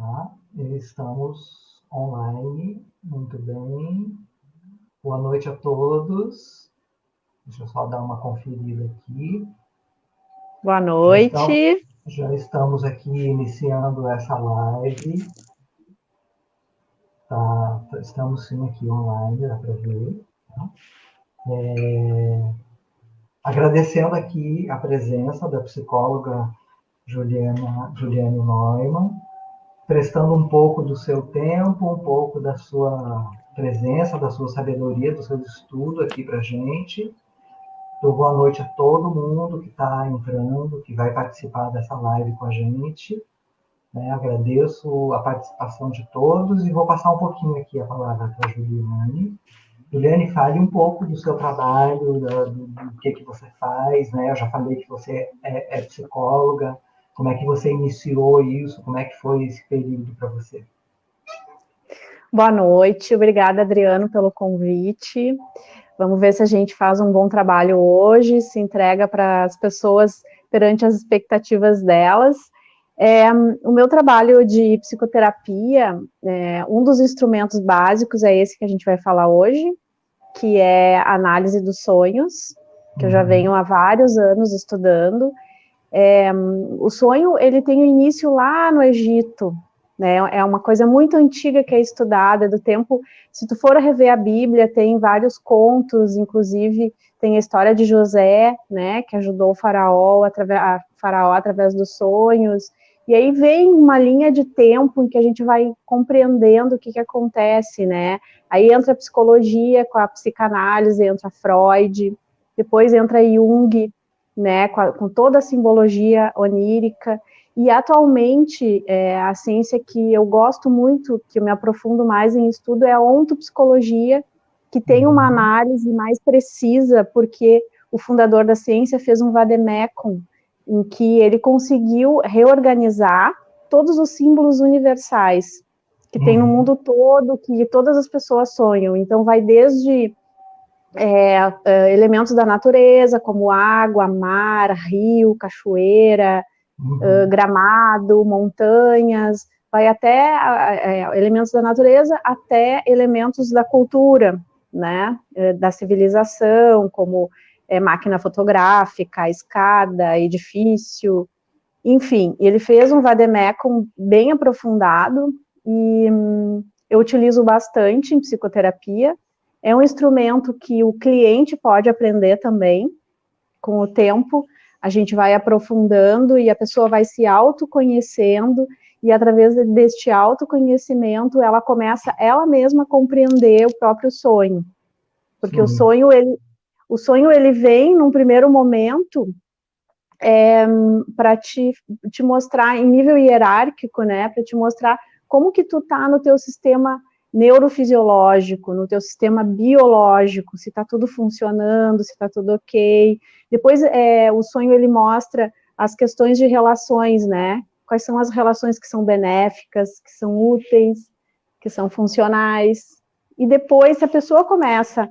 Tá? Estamos online, muito bem. Boa noite a todos. Deixa eu só dar uma conferida aqui. Boa noite. Já estamos aqui iniciando essa live. Tá? Estamos sim aqui online, dá para ver. Tá? Agradecendo aqui a presença da psicóloga Juliane Neumann, prestando um pouco do seu tempo, um pouco da sua presença, da sua sabedoria, do seu estudo aqui para a gente. Então, boa noite a todo mundo que está entrando, que vai participar dessa live com a gente. Né? Agradeço a participação de todos e vou passar um pouquinho aqui a palavra para a Juliane. Juliane, fale um pouco do seu trabalho, do que você faz, né? Eu já falei que você é psicóloga, como é que você iniciou isso, como é que foi esse período para você? Boa noite. Obrigada, Adriano, pelo convite. Vamos ver se a gente faz um bom trabalho hoje, se entrega para as pessoas perante as expectativas delas. O meu trabalho de psicoterapia, um dos instrumentos básicos é esse que a gente vai falar hoje, que é a análise dos sonhos, que eu já venho há vários anos estudando. O sonho, ele tem o início lá no Egito, né? É uma coisa muito antiga que é estudada, do tempo, se tu for rever a Bíblia, tem vários contos, inclusive tem a história de José, né, que ajudou o faraó através dos sonhos, e aí vem uma linha de tempo em que a gente vai compreendendo o que acontece, né? Aí entra a psicologia com a psicanálise, entra Freud, depois entra Jung, né, com toda a simbologia onírica, e atualmente a ciência que eu gosto muito, que eu me aprofundo mais em estudo, é a ontopsicologia, que tem uma análise mais precisa, porque o fundador da ciência fez um vademecum, em que ele conseguiu reorganizar todos os símbolos universais que tem no mundo todo, que todas as pessoas sonham. Então vai desde elementos da natureza, como água, mar, rio, cachoeira, gramado, montanhas, vai até elementos da natureza, até elementos da cultura, né, da civilização, como máquina fotográfica, escada, edifício, enfim. Ele fez um vademecum bem aprofundado e eu utilizo bastante em psicoterapia. É um instrumento que o cliente pode aprender também. Com o tempo, a gente vai aprofundando e a pessoa vai se autoconhecendo, e através deste autoconhecimento, ela começa ela mesma a compreender o próprio sonho. Porque o sonho ele vem num primeiro momento para te mostrar em nível hierárquico, né, para te mostrar como que tu tá no teu sistema neurofisiológico, no teu sistema biológico, se está tudo funcionando, se está tudo ok. Depois, o sonho, ele mostra as questões de relações, né? Quais são as relações que são benéficas, que são úteis, que são funcionais. E depois, se a pessoa começa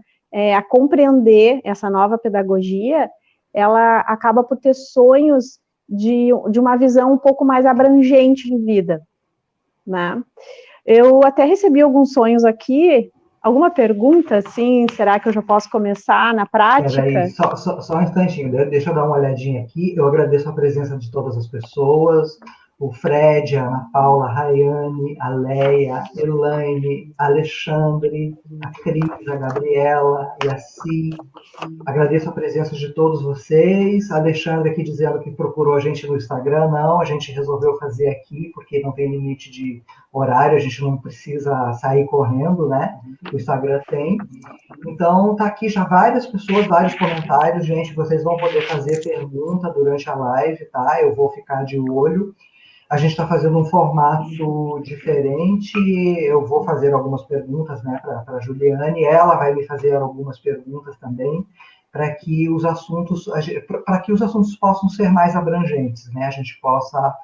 a compreender essa nova pedagogia, ela acaba por ter sonhos de uma visão um pouco mais abrangente de vida, né? Eu até recebi alguns sonhos aqui. Alguma pergunta, assim, será que eu já posso começar na Peraí, prática? só um instantinho, deixa eu dar uma olhadinha aqui. Eu agradeço a presença de todas as pessoas, o Fred, a Ana Paula, a Rayane, a Leia, Elaine, a Alexandre, a Cris, a Gabriela e a Si. Agradeço a presença de todos vocês. A Alexandre aqui dizendo que procurou a gente no Instagram. Não, a gente resolveu fazer aqui, porque não tem limite de horário, a gente não precisa sair correndo, né? O Instagram tem. Então, tá aqui já várias pessoas, vários comentários. Gente, vocês vão poder fazer pergunta durante a live, tá? Eu vou ficar de olho. A gente está fazendo um formato diferente. Eu vou fazer algumas perguntas, né, para a Juliane. Ela vai me fazer algumas perguntas também, para que os assuntos possam ser mais abrangentes, né? A gente possa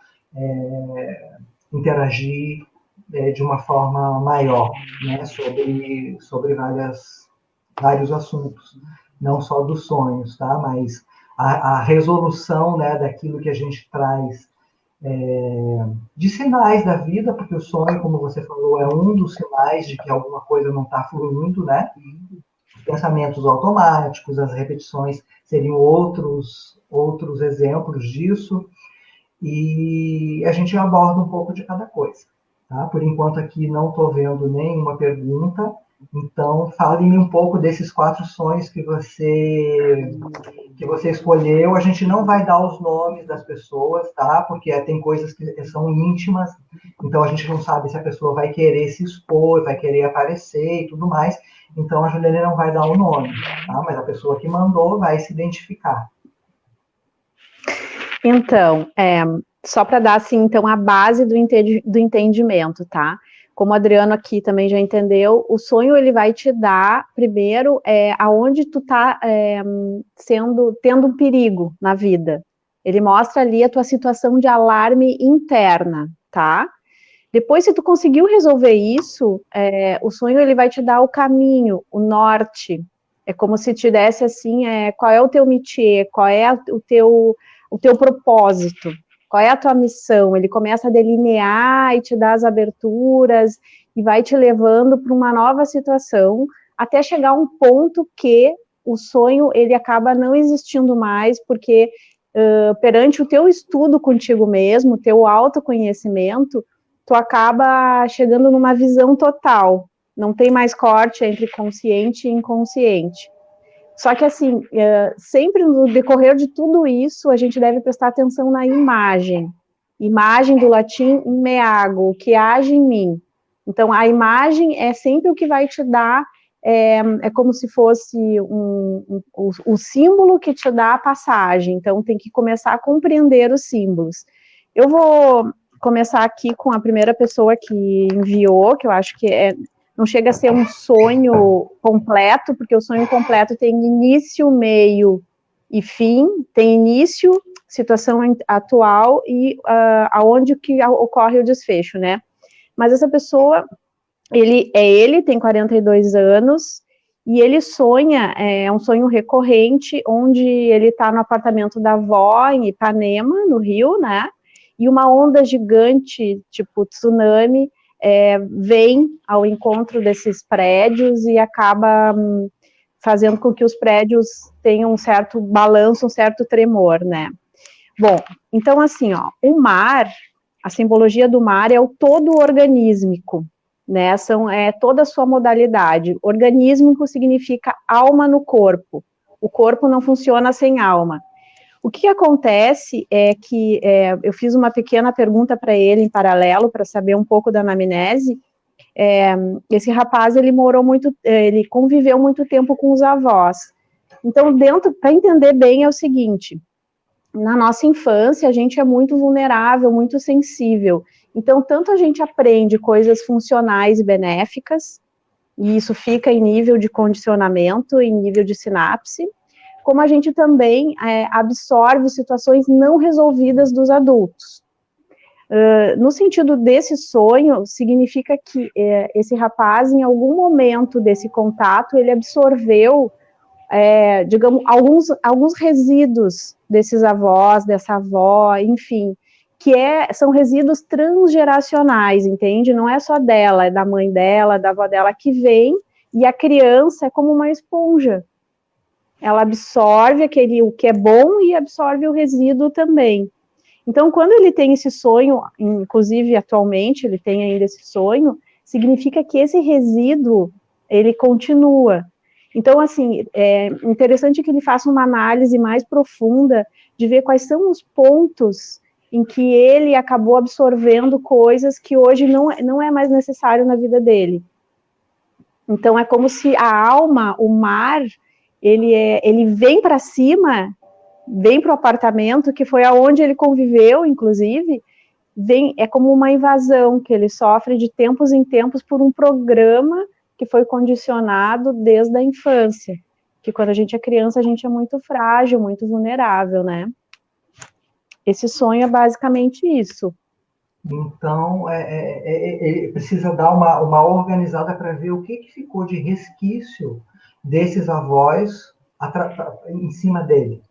interagir de uma forma maior, né, sobre vários assuntos, não só dos sonhos, tá? Mas a resolução, né, daquilo que a gente traz de sinais da vida, porque o sonho, como você falou, é um dos sinais de que alguma coisa não está fluindo, né? Os pensamentos automáticos, as repetições seriam outros exemplos disso, e a gente aborda um pouco de cada coisa. Tá? Por enquanto aqui não estou vendo nenhuma pergunta, então fale-me um pouco desses 4 sonhos que você escolheu. A gente não vai dar os nomes das pessoas, tá? Porque tem coisas que são íntimas, então a gente não sabe se a pessoa vai querer se expor, vai querer aparecer e tudo mais. Então a Juliana não vai dar o nome, tá? Mas a pessoa que mandou vai se identificar. Então, só para dar, assim, então, a base do entendimento, tá? Como o Adriano aqui também já entendeu, o sonho, ele vai te dar, primeiro, aonde tu tá tendo um perigo na vida. Ele mostra ali a tua situação de alarme interna, tá? Depois, se tu conseguiu resolver isso, o sonho, ele vai te dar o caminho, o norte. É como se te desse, assim, qual é o teu métier, qual é o teu propósito, qual é a tua missão. Ele começa a delinear e te dá as aberturas e vai te levando para uma nova situação, até chegar a um ponto que o sonho, ele acaba não existindo mais, porque perante o teu estudo contigo mesmo, o teu autoconhecimento, tu acaba chegando numa visão total. Não tem mais corte entre consciente e inconsciente. Só que, assim, sempre no decorrer de tudo isso, a gente deve prestar atenção na imagem. Imagem do latim imago, o que age em mim. Então, a imagem é sempre o que vai te dar, como se fosse o símbolo que te dá a passagem. Então, tem que começar a compreender os símbolos. Eu vou começar aqui com a primeira pessoa que enviou, que eu acho que não chega a ser um sonho completo, porque o sonho completo tem início, meio e fim, tem início, situação atual e aonde que ocorre o desfecho, né? Mas essa pessoa, ele tem 42 anos e ele sonha, é um sonho recorrente, onde ele está no apartamento da avó, em Ipanema, no Rio, né? E uma onda gigante, tipo tsunami, vem ao encontro desses prédios e acaba fazendo com que os prédios tenham um certo balanço, um certo tremor, né? Bom, então assim, ó, o mar, a simbologia do mar é o todo organísmico, né? Toda a sua modalidade. Organísmico significa alma no corpo. O corpo não funciona sem alma. O que acontece é que eu fiz uma pequena pergunta para ele em paralelo, para saber um pouco da anamnese. Esse rapaz, ele conviveu muito tempo com os avós. Então, para entender bem, é o seguinte: na nossa infância, a gente é muito vulnerável, muito sensível. Então, tanto a gente aprende coisas funcionais e benéficas, e isso fica em nível de condicionamento, em nível de sinapse, como a gente também absorve situações não resolvidas dos adultos. No sentido desse sonho, significa que esse rapaz, em algum momento desse contato, ele absorveu, digamos, alguns resíduos desses avós, dessa avó, enfim, que são resíduos transgeracionais, entende? Não é só dela, é da mãe dela, da avó dela, que vem, e a criança é como uma esponja. Ela absorve o que é bom e absorve o resíduo também. Então, quando ele tem esse sonho, inclusive atualmente ele tem ainda esse sonho, significa que esse resíduo, ele continua. Então, assim, é interessante que ele faça uma análise mais profunda de ver quais são os pontos em que ele acabou absorvendo coisas que hoje não é mais necessário na vida dele. Então, é como se a alma, o mar, ele vem para cima, vem para o apartamento, que foi aonde ele conviveu, inclusive, é como uma invasão que ele sofre de tempos em tempos por um programa que foi condicionado desde a infância, que quando a gente é criança, a gente é muito frágil, muito vulnerável, né? Esse sonho é basicamente isso. Então, ele precisa dar uma organizada para ver o que ficou de resquício desses avós em cima dele.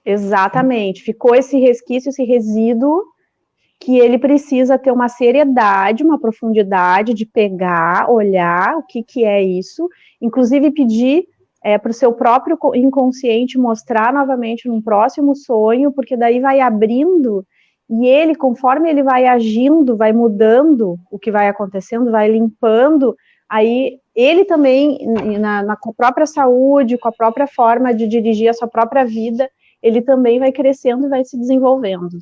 Exatamente. Ficou esse resquício, esse resíduo, que ele precisa ter uma seriedade, uma profundidade de pegar, olhar o que é isso, inclusive pedir para o seu próprio inconsciente mostrar novamente num próximo sonho, porque daí vai abrindo, e ele, conforme ele vai agindo, vai mudando o que vai acontecendo, vai limpando, aí ele também, na própria saúde, com a própria forma de dirigir a sua própria vida, ele também vai crescendo e vai se desenvolvendo.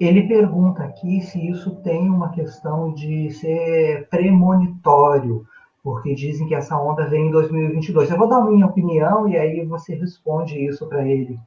Ele pergunta aqui se isso tem uma questão de ser premonitório, porque dizem que essa onda vem em 2022. Eu vou dar a minha opinião e aí você responde isso para ele.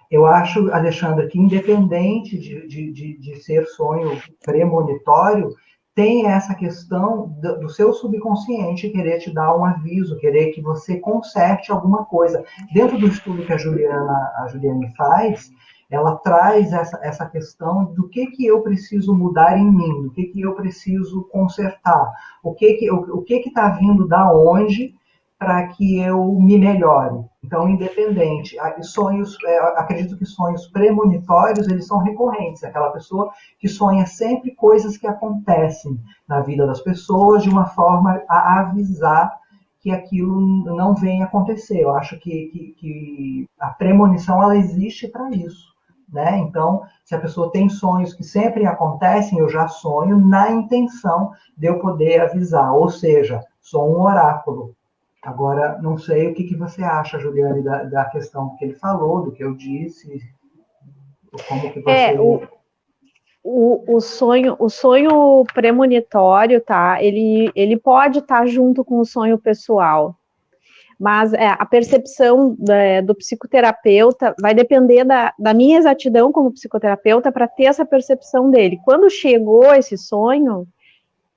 Eu acho, Alexandra, que independente de ser sonho premonitório, tem essa questão do seu subconsciente querer te dar um aviso, querer que você conserte alguma coisa. Dentro do estudo que a Juliane faz, ela traz essa questão do que eu preciso mudar em mim, do que eu preciso consertar, o que está vindo da onde para que eu me melhore. Então, independente. Sonhos, acredito que sonhos premonitórios, eles são recorrentes. Aquela pessoa que sonha sempre coisas que acontecem na vida das pessoas de uma forma a avisar que aquilo não venha acontecer. Eu acho que a premonição, ela existe para isso. Né? Então, se a pessoa tem sonhos que sempre acontecem, eu já sonho na intenção de eu poder avisar. Ou seja, sou um oráculo. Agora, não sei o que você acha, Juliane, da questão que ele falou, do que eu disse, como que você... O sonho premonitório, tá? Ele pode estar junto com o sonho pessoal, mas a percepção do psicoterapeuta vai depender da minha exatidão como psicoterapeuta para ter essa percepção dele. Quando chegou esse sonho,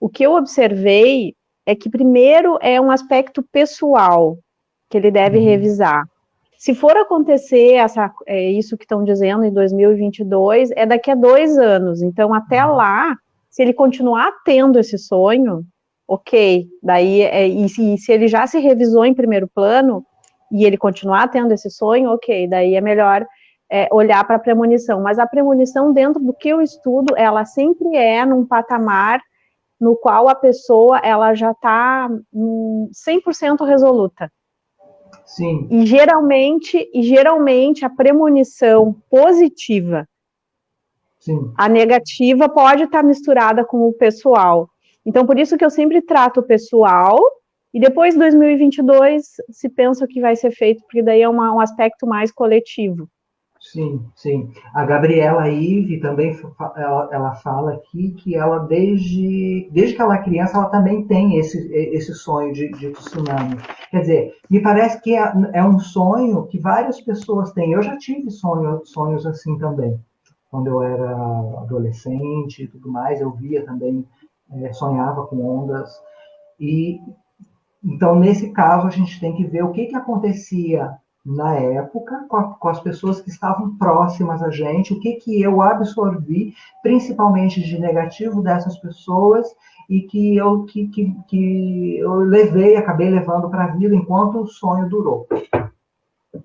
o que eu observei é que primeiro é um aspecto pessoal que ele deve revisar. Se for acontecer isso que estão dizendo em 2022, é daqui a 2 anos. Então, até lá, se ele continuar tendo esse sonho, ok. Daí, e se ele já se revisou em primeiro plano, e ele continuar tendo esse sonho, ok. Daí é melhor olhar para a premonição. Mas a premonição, dentro do que eu estudo, ela sempre é num patamar no qual a pessoa ela já está 100% resoluta. Sim. E geralmente a premonição positiva, sim, a negativa pode estar misturada com o pessoal. Então, por isso que eu sempre trato o pessoal, e depois de 2022 se pensa o que vai ser feito, porque daí é um aspecto mais coletivo. Sim. A Gabriela Ive também, ela fala aqui que ela, desde que ela é criança, ela também tem esse sonho de tsunami. Quer dizer, me parece que é um sonho que várias pessoas têm. Eu já tive sonhos assim também. Quando eu era adolescente e tudo mais, eu via também, sonhava com ondas. E então, nesse caso, a gente tem que ver o que acontecia na época com as pessoas que estavam próximas a gente, o que eu absorvi, principalmente de negativo dessas pessoas, e que eu acabei levando para a vida enquanto o sonho durou.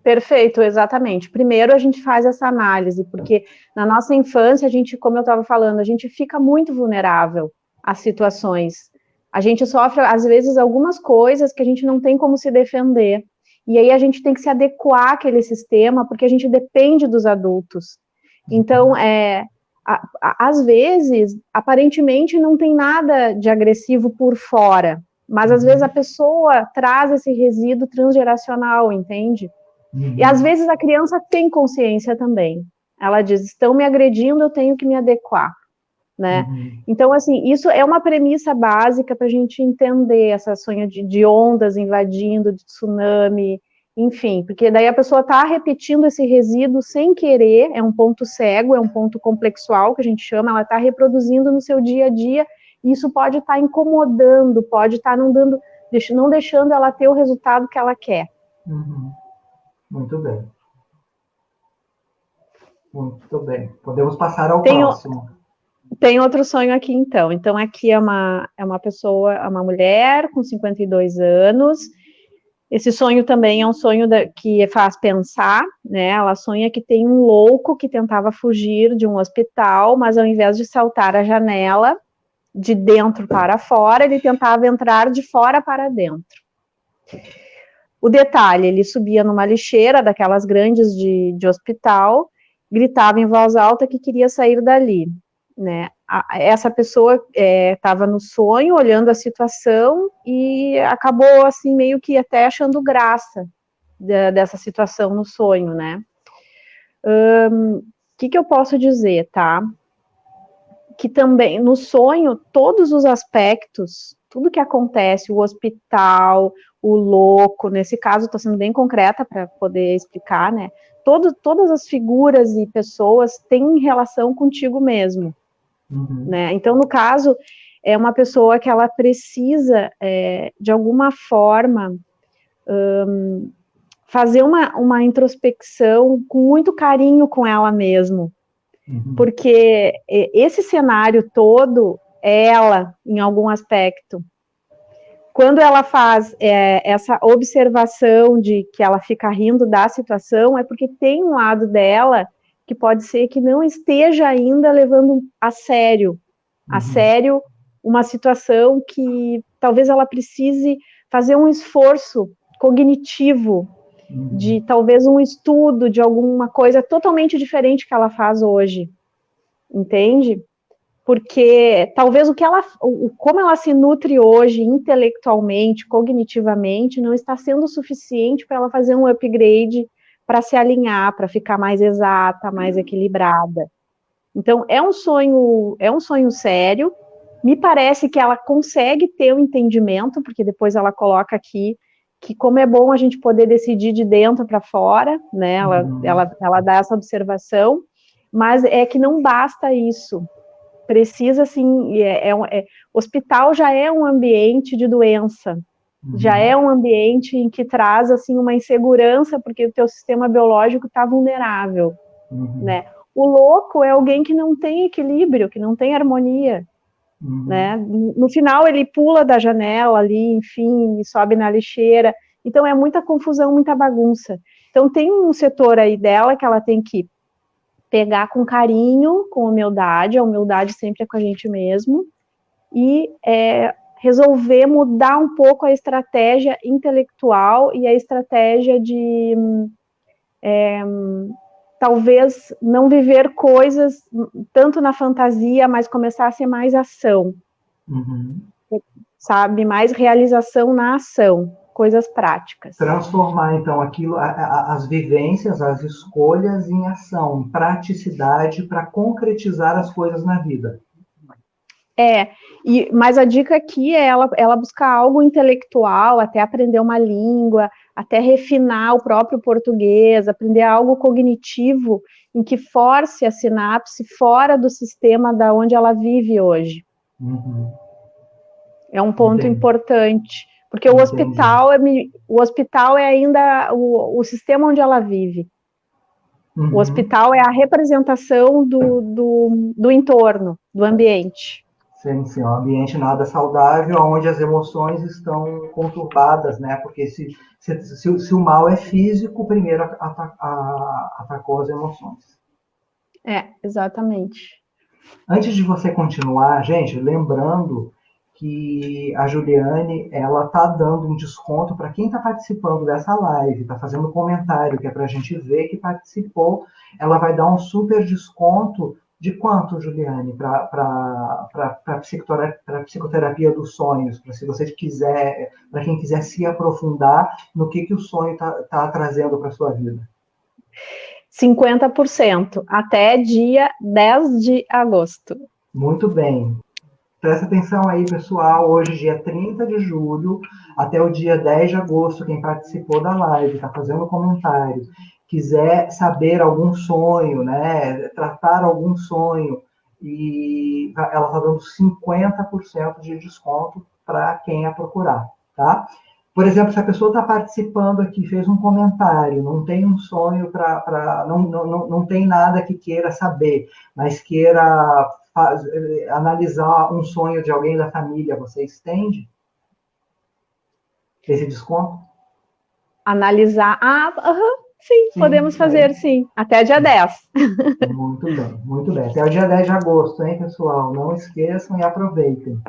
Perfeito, exatamente. Primeiro a gente faz essa análise, porque na nossa infância, a gente, como eu estava falando, a gente fica muito vulnerável às situações. A gente sofre, às vezes, algumas coisas que a gente não tem como se defender. E aí a gente tem que se adequar àquele sistema, porque a gente depende dos adultos. Então, às vezes, aparentemente não tem nada de agressivo por fora, mas às vezes a pessoa traz esse resíduo transgeracional, entende? E às vezes a criança tem consciência também. Ela diz, estão me agredindo, eu tenho que me adequar. Né? Então, assim, isso é uma premissa básica para a gente entender essa sonha de ondas invadindo, de tsunami, enfim, porque daí a pessoa está repetindo esse resíduo sem querer, é um ponto cego, é um ponto complexual, que a gente chama, ela está reproduzindo no seu dia a dia, e isso pode estar incomodando, pode estar não deixando ela ter o resultado que ela quer. Muito bem. Muito bem. Podemos passar ao próximo. Tem outro sonho aqui, então. Então, aqui é uma pessoa, uma mulher com 52 anos, Esse sonho também é um sonho que faz pensar, né? Ela sonha que tem um louco que tentava fugir de um hospital, mas ao invés de saltar a janela de dentro para fora, ele tentava entrar de fora para dentro. O detalhe, ele subia numa lixeira daquelas grandes de hospital, gritava em voz alta que queria sair dali, né? Essa pessoa estava no sonho, olhando a situação e acabou, assim, meio que até achando graça dessa situação no sonho, né? Que eu posso dizer, tá? Que também, no sonho, todos os aspectos, tudo que acontece, o hospital, o louco, nesse caso, estou sendo bem concreta para poder explicar, né? Todas as figuras e pessoas têm relação contigo mesmo, né? Então, no caso, é uma pessoa que ela precisa, de alguma forma, fazer uma introspecção com muito carinho com ela mesma, porque esse cenário todo é ela, em algum aspecto. Quando ela faz essa observação de que ela fica rindo da situação, é porque tem um lado dela que pode ser que não esteja ainda levando a sério uma situação que talvez ela precise fazer um esforço cognitivo, de talvez um estudo de alguma coisa totalmente diferente que ela faz hoje, entende? Porque talvez como ela se nutre hoje intelectualmente, cognitivamente, não está sendo suficiente para ela fazer um upgrade para se alinhar, para ficar mais exata, mais equilibrada. Então, é um sonho sério. Me parece que ela consegue ter um entendimento, porque depois ela coloca aqui que como é bom a gente poder decidir de dentro para fora, né? Ela dá essa observação, mas é que não basta isso. Precisa, assim, hospital já é um ambiente de doença, já é um ambiente em que traz, assim, uma insegurança, porque o teu sistema biológico está vulnerável, né? O louco é alguém que não tem equilíbrio, que não tem harmonia, né? No final ele pula da janela ali, enfim, sobe na lixeira, então é muita confusão, muita bagunça. Então tem um setor aí dela que ela tem que pegar com carinho, com humildade, a humildade sempre é com a gente mesmo, e resolver mudar um pouco a estratégia intelectual e a estratégia de talvez não viver coisas tanto na fantasia, mas começar a ser mais ação, sabe? Mais realização na ação, coisas práticas. Transformar, então, aquilo, as vivências, as escolhas em ação, em praticidade para concretizar as coisas na vida. Mas a dica aqui é ela buscar algo intelectual, até aprender uma língua, até refinar o próprio português, aprender algo cognitivo em que force a sinapse fora do sistema da onde ela vive hoje. É um ponto importante, porque o hospital é ainda o sistema onde ela vive. O hospital é a representação do entorno, do ambiente. Sim, sim, um ambiente nada saudável, onde as emoções estão conturbadas, né? Porque se o mal é físico, primeiro atacou as emoções. Exatamente. Antes de você continuar, gente, lembrando que a Juliane, ela tá dando um desconto para quem está participando dessa live, está fazendo comentário, que é para a gente ver que participou, ela vai dar um super desconto. De quanto, Juliane, para psicoterapia dos sonhos, para se você quiser, para quem quiser se aprofundar no que o sonho tá trazendo para sua vida? 50%, até dia 10 de agosto. Muito bem. Presta atenção aí, pessoal. Hoje, dia 30 de julho, até o dia 10 de agosto, quem participou da live, está fazendo comentário, quiser saber algum sonho, né, tratar algum sonho, e ela está dando 50% de desconto para quem a procurar, tá? Por exemplo, se a pessoa está participando aqui, fez um comentário, não tem um sonho não tem nada que queira saber, mas queira analisar um sonho de alguém da família, você estende esse desconto? analisar. Sim, podemos fazer, sim. Até dia 10. Muito bem, muito bem. Até o dia 10 de agosto, hein, pessoal? Não esqueçam e aproveitem.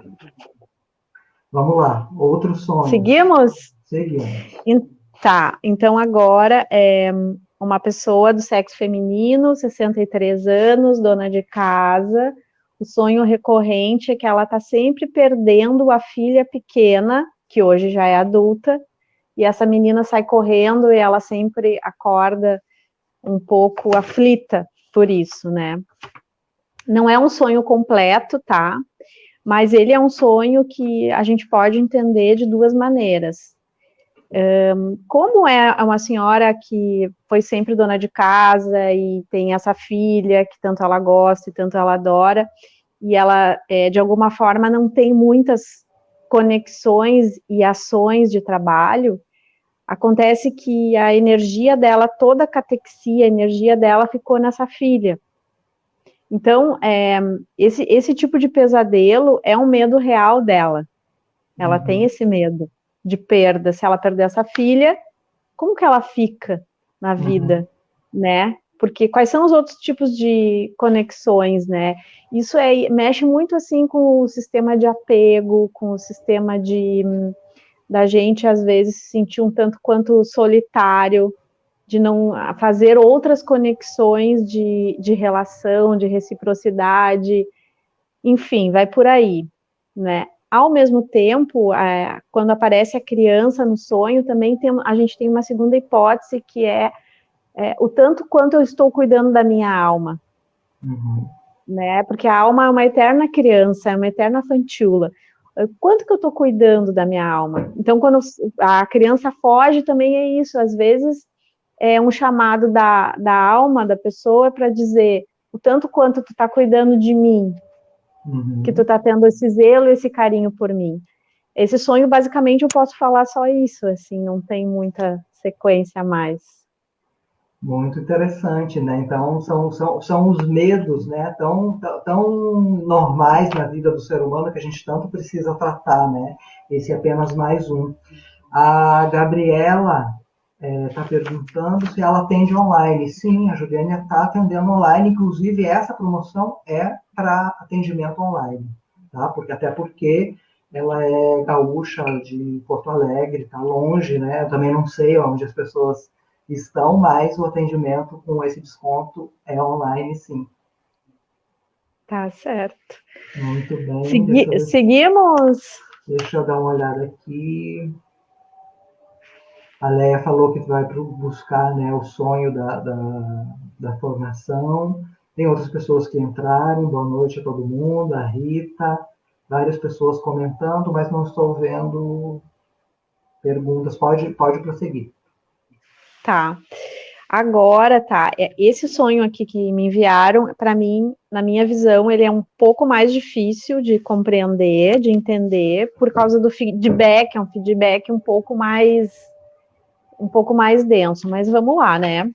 Vamos lá, outro sonho. Seguimos? Seguimos. Tá, então agora é uma pessoa do sexo feminino, 63 anos, dona de casa. O sonho recorrente é que ela está sempre perdendo a filha pequena, que hoje já é adulta, e essa menina sai correndo e ela sempre acorda um pouco aflita por isso, né? Não é um sonho completo, tá? Mas ele é um sonho que a gente pode entender de duas maneiras. Como é uma senhora que foi sempre dona de casa e tem essa filha que tanto ela gosta e tanto ela adora, e ela, de alguma forma, não tem muitas conexões e ações de trabalho, acontece que a energia dela, toda a catexia, a energia dela ficou nessa filha. Então, esse tipo de pesadelo é um medo real dela. Ela tem esse medo de perda. Se ela perder essa filha, como que ela fica na vida, né? Porque quais são os outros tipos de conexões, né? Isso mexe muito, assim, com o sistema de apego, com o sistema da gente, às vezes, se sentir um tanto quanto solitário, de não fazer outras conexões de relação, de reciprocidade, enfim, vai por aí, né? Ao mesmo tempo, quando aparece a criança no sonho, também a gente tem uma segunda hipótese, que é o tanto quanto eu estou cuidando da minha alma, né? Porque a alma é uma eterna criança, é uma eterna fanchula. Quanto que eu estou cuidando da minha alma? Então, quando a criança foge, também é isso. Às vezes, é um chamado da alma da pessoa para dizer o tanto quanto tu está cuidando de mim, que tu está tendo esse zelo e esse carinho por mim. Esse sonho, basicamente, eu posso falar só isso, assim, não tem muita sequência a mais. Muito interessante, né? Então, são os medos, né? Tão normais na vida do ser humano que a gente tanto precisa tratar, né? Esse é apenas mais um. A Gabriela está perguntando se ela atende online. Sim, a Juliana está atendendo online. Inclusive, essa promoção é para atendimento online, tá? Até porque ela é gaúcha de Porto Alegre, está longe, né? Eu também não sei onde as pessoas estão, mas o atendimento com esse desconto é online, sim. Tá certo. Muito bem. Seguimos. Deixa eu dar uma olhada aqui. A Leia falou que vai buscar, né, o sonho da formação. Tem outras pessoas que entraram. Boa noite a todo mundo. A Rita. Várias pessoas comentando, mas não estou vendo perguntas. Pode prosseguir. Tá. Agora, tá, esse sonho aqui que me enviaram, para mim, na minha visão, ele é um pouco mais difícil de compreender, de entender, por causa do feedback, é um feedback um pouco mais denso, mas vamos lá, né?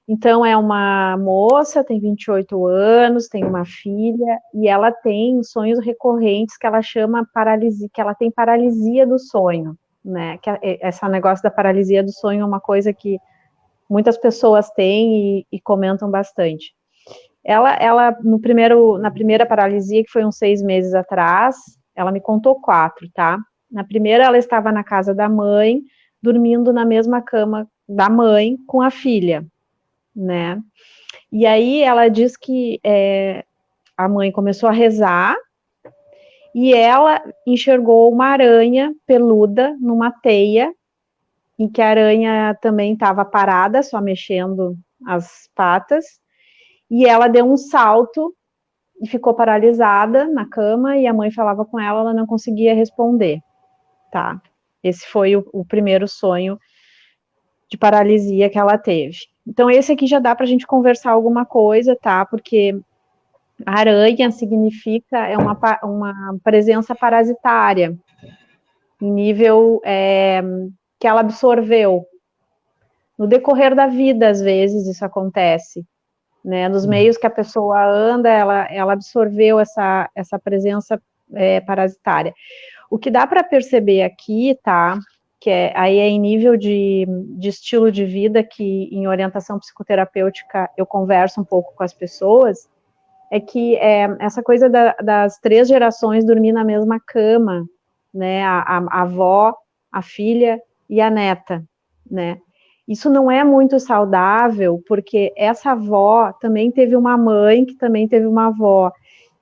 Então, é uma moça, tem 28 anos, tem uma filha, e ela tem sonhos recorrentes que ela chama paralisia, que ela tem paralisia do sonho, né? Esse negócio da paralisia do sonho é uma coisa que muitas pessoas têm e comentam bastante. Ela na primeira paralisia, que foi uns 6 meses atrás, ela me contou 4, tá? Na primeira, ela estava na casa da mãe, dormindo na mesma cama da mãe com a filha, né? E aí ela diz que a mãe começou a rezar e ela enxergou uma aranha peluda numa teia, em que a aranha também estava parada, só mexendo as patas, e ela deu um salto e ficou paralisada na cama, e a mãe falava com ela, ela não conseguia responder, tá? Esse foi o primeiro sonho de paralisia que ela teve. Então, esse aqui já dá para a gente conversar alguma coisa, tá? Porque a aranha significa, uma presença parasitária, em nível que ela absorveu. No decorrer da vida, às vezes, isso acontece, né? Nos meios que a pessoa anda, ela absorveu essa presença parasitária. O que dá para perceber aqui, tá? aí é em nível de estilo de vida, que em orientação psicoterapêutica eu converso um pouco com as pessoas, é que essa coisa das 3 gerações dormir na mesma cama, né, a avó, a filha e a neta, né, isso não é muito saudável, porque essa avó também teve uma mãe, que também teve uma avó,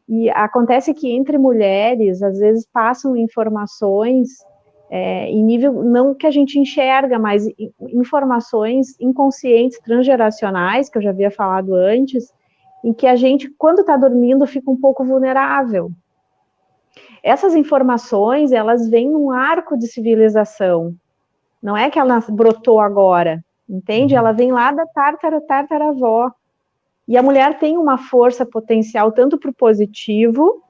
e acontece que entre mulheres, às vezes passam informações em nível, não que a gente enxerga, mas informações inconscientes, transgeracionais, que eu já havia falado antes, em que a gente, quando está dormindo, fica um pouco vulnerável. Essas informações, elas vêm num arco de civilização, não é que ela brotou agora, entende? Ela vem lá da tártara-avó. E a mulher tem uma força potencial tanto para o positivo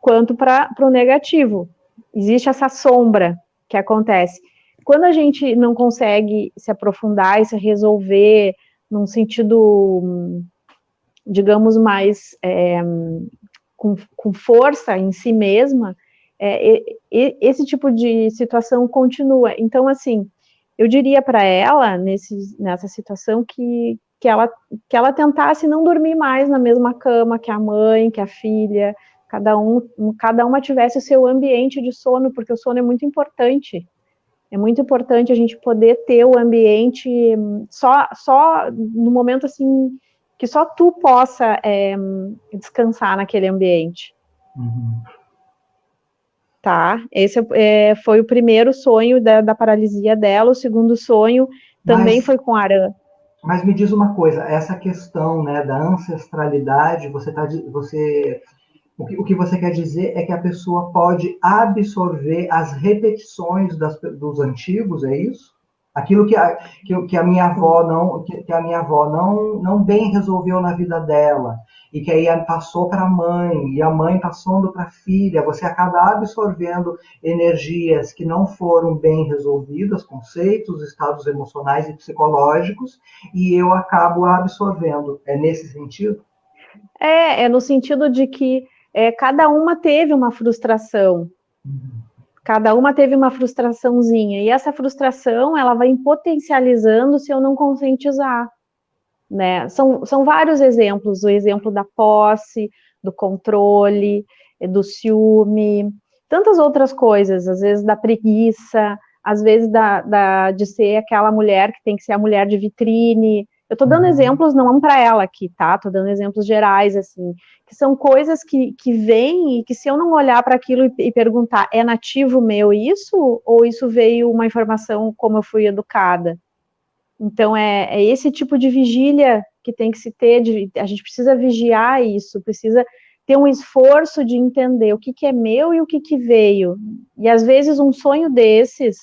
quanto para o negativo. Existe essa sombra que acontece. Quando a gente não consegue se aprofundar e se resolver num sentido, digamos, mais com força em si mesma, esse tipo de situação continua. Então, assim, eu diria para ela, nessa situação, que ela tentasse não dormir mais na mesma cama que a mãe, que a filha, cada uma tivesse o seu ambiente de sono, porque o sono é muito importante. É muito importante a gente poder ter o ambiente só no momento assim que só tu possa descansar naquele ambiente. Tá? Esse foi o primeiro sonho da paralisia dela. O segundo sonho também foi com aranha. Mas me diz uma coisa, essa questão, né, da ancestralidade, o que você quer dizer é que a pessoa pode absorver as repetições dos antigos, é isso? Aquilo que a minha avó não bem resolveu na vida dela, e que aí passou para a mãe, e a mãe passando para a filha, você acaba absorvendo energias que não foram bem resolvidas, conceitos, estados emocionais e psicológicos, e eu acabo absorvendo. É nesse sentido? É no sentido de que cada uma teve uma frustração. Cada uma teve uma frustraçãozinha, e essa frustração, ela vai potencializando se eu não conscientizar, né? São vários exemplos, o exemplo da posse, do controle, do ciúme, tantas outras coisas, às vezes da preguiça, às vezes de ser aquela mulher que tem que ser a mulher de vitrine. Eu tô dando exemplos, não para ela aqui, tá? Tô dando exemplos gerais, assim, que são coisas que vêm e que se eu não olhar para aquilo e perguntar, é nativo meu isso? Ou isso veio uma informação como eu fui educada? Então, é esse tipo de vigília que tem que se ter, a gente precisa vigiar isso, precisa ter um esforço de entender o que é meu e o que veio. E, às vezes, um sonho desses,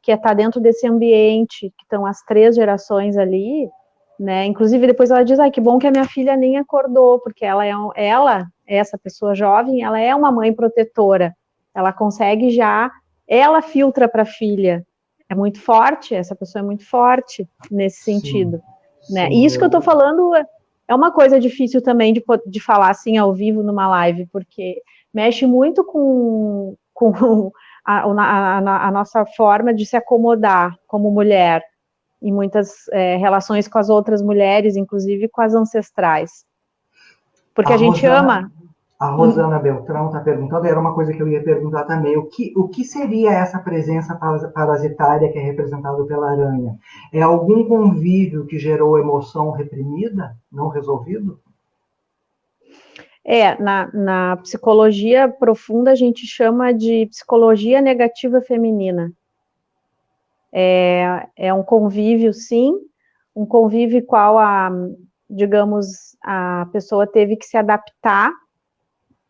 que é estar dentro desse ambiente, que estão as 3 gerações ali, né? Inclusive, depois ela diz, que bom que a minha filha nem acordou, porque essa pessoa jovem, ela é uma mãe protetora, ela consegue ela filtra para a filha. É muito forte, essa pessoa é muito forte nesse sentido, né? E isso que eu estou falando é uma coisa difícil também de falar assim ao vivo numa live, porque mexe muito com a nossa forma de se acomodar como mulher, em muitas relações com as outras mulheres, inclusive com as ancestrais. Porque a gente ama. A Rosana Beltrão está perguntando, era uma coisa que eu ia perguntar também, o que seria essa presença parasitária que é representada pela aranha? É algum convívio que gerou emoção reprimida, não resolvido? Na psicologia profunda a gente chama de psicologia negativa feminina. É um convívio, sim, um convívio qual digamos, a pessoa teve que se adaptar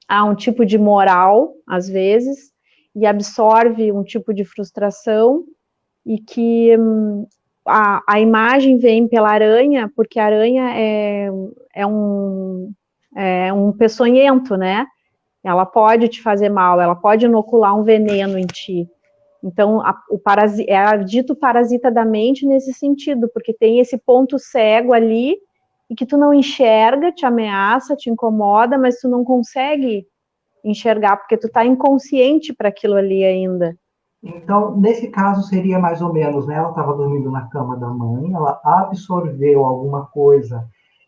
a um tipo de moral, às vezes, e absorve um tipo de frustração, e que a imagem vem pela aranha, porque a aranha é um peçonhento, né? Ela pode te fazer mal, ela pode inocular um veneno em ti. Então, é dito parasita da mente nesse sentido, porque tem esse ponto cego ali, e que tu não enxerga, te ameaça, te incomoda, mas tu não consegue enxergar, porque tu tá inconsciente para aquilo ali ainda. Então, nesse caso, seria mais ou menos, né? Ela estava dormindo na cama da mãe, ela absorveu alguma coisa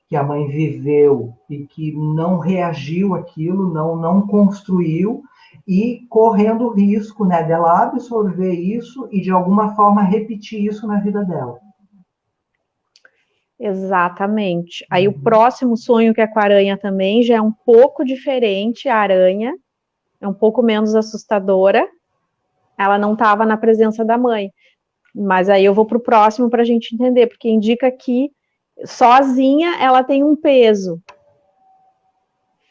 que a mãe viveu e que não reagiu àquilo, não construiu, e correndo o risco, né, dela absorver isso e de alguma forma repetir isso na vida dela. Exatamente. Aí o próximo sonho que é com a aranha também já é um pouco diferente, a aranha é um pouco menos assustadora. Ela não estava na presença da mãe. Mas aí eu vou para o próximo para a gente entender, porque indica que sozinha ela tem um peso.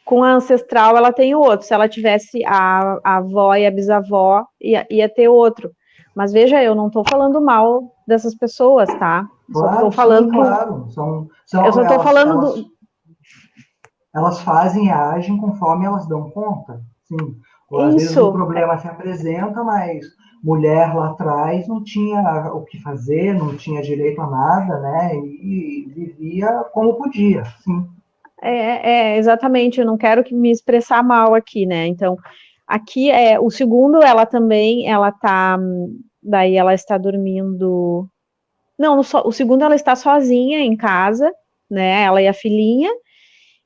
Com a ancestral ela tem outro. Se ela tivesse a avó e a bisavó, ia ter outro. Mas veja, eu não estou falando mal dessas pessoas, tá? Só estou Claro, sim, falando claro. eu só estou Elas, falando do. elas fazem e agem conforme elas dão conta. Sim. Às vezes o Isso, problema se apresenta, mas mulher lá atrás não tinha o que fazer, não tinha direito a nada, né? E vivia como podia, sim. exatamente, eu não quero que me expressar mal aqui, né? Então, aqui é o segundo, ela também, ela tá, daí ela está dormindo. Não, o segundo ela está sozinha em casa, né? Ela e a filhinha,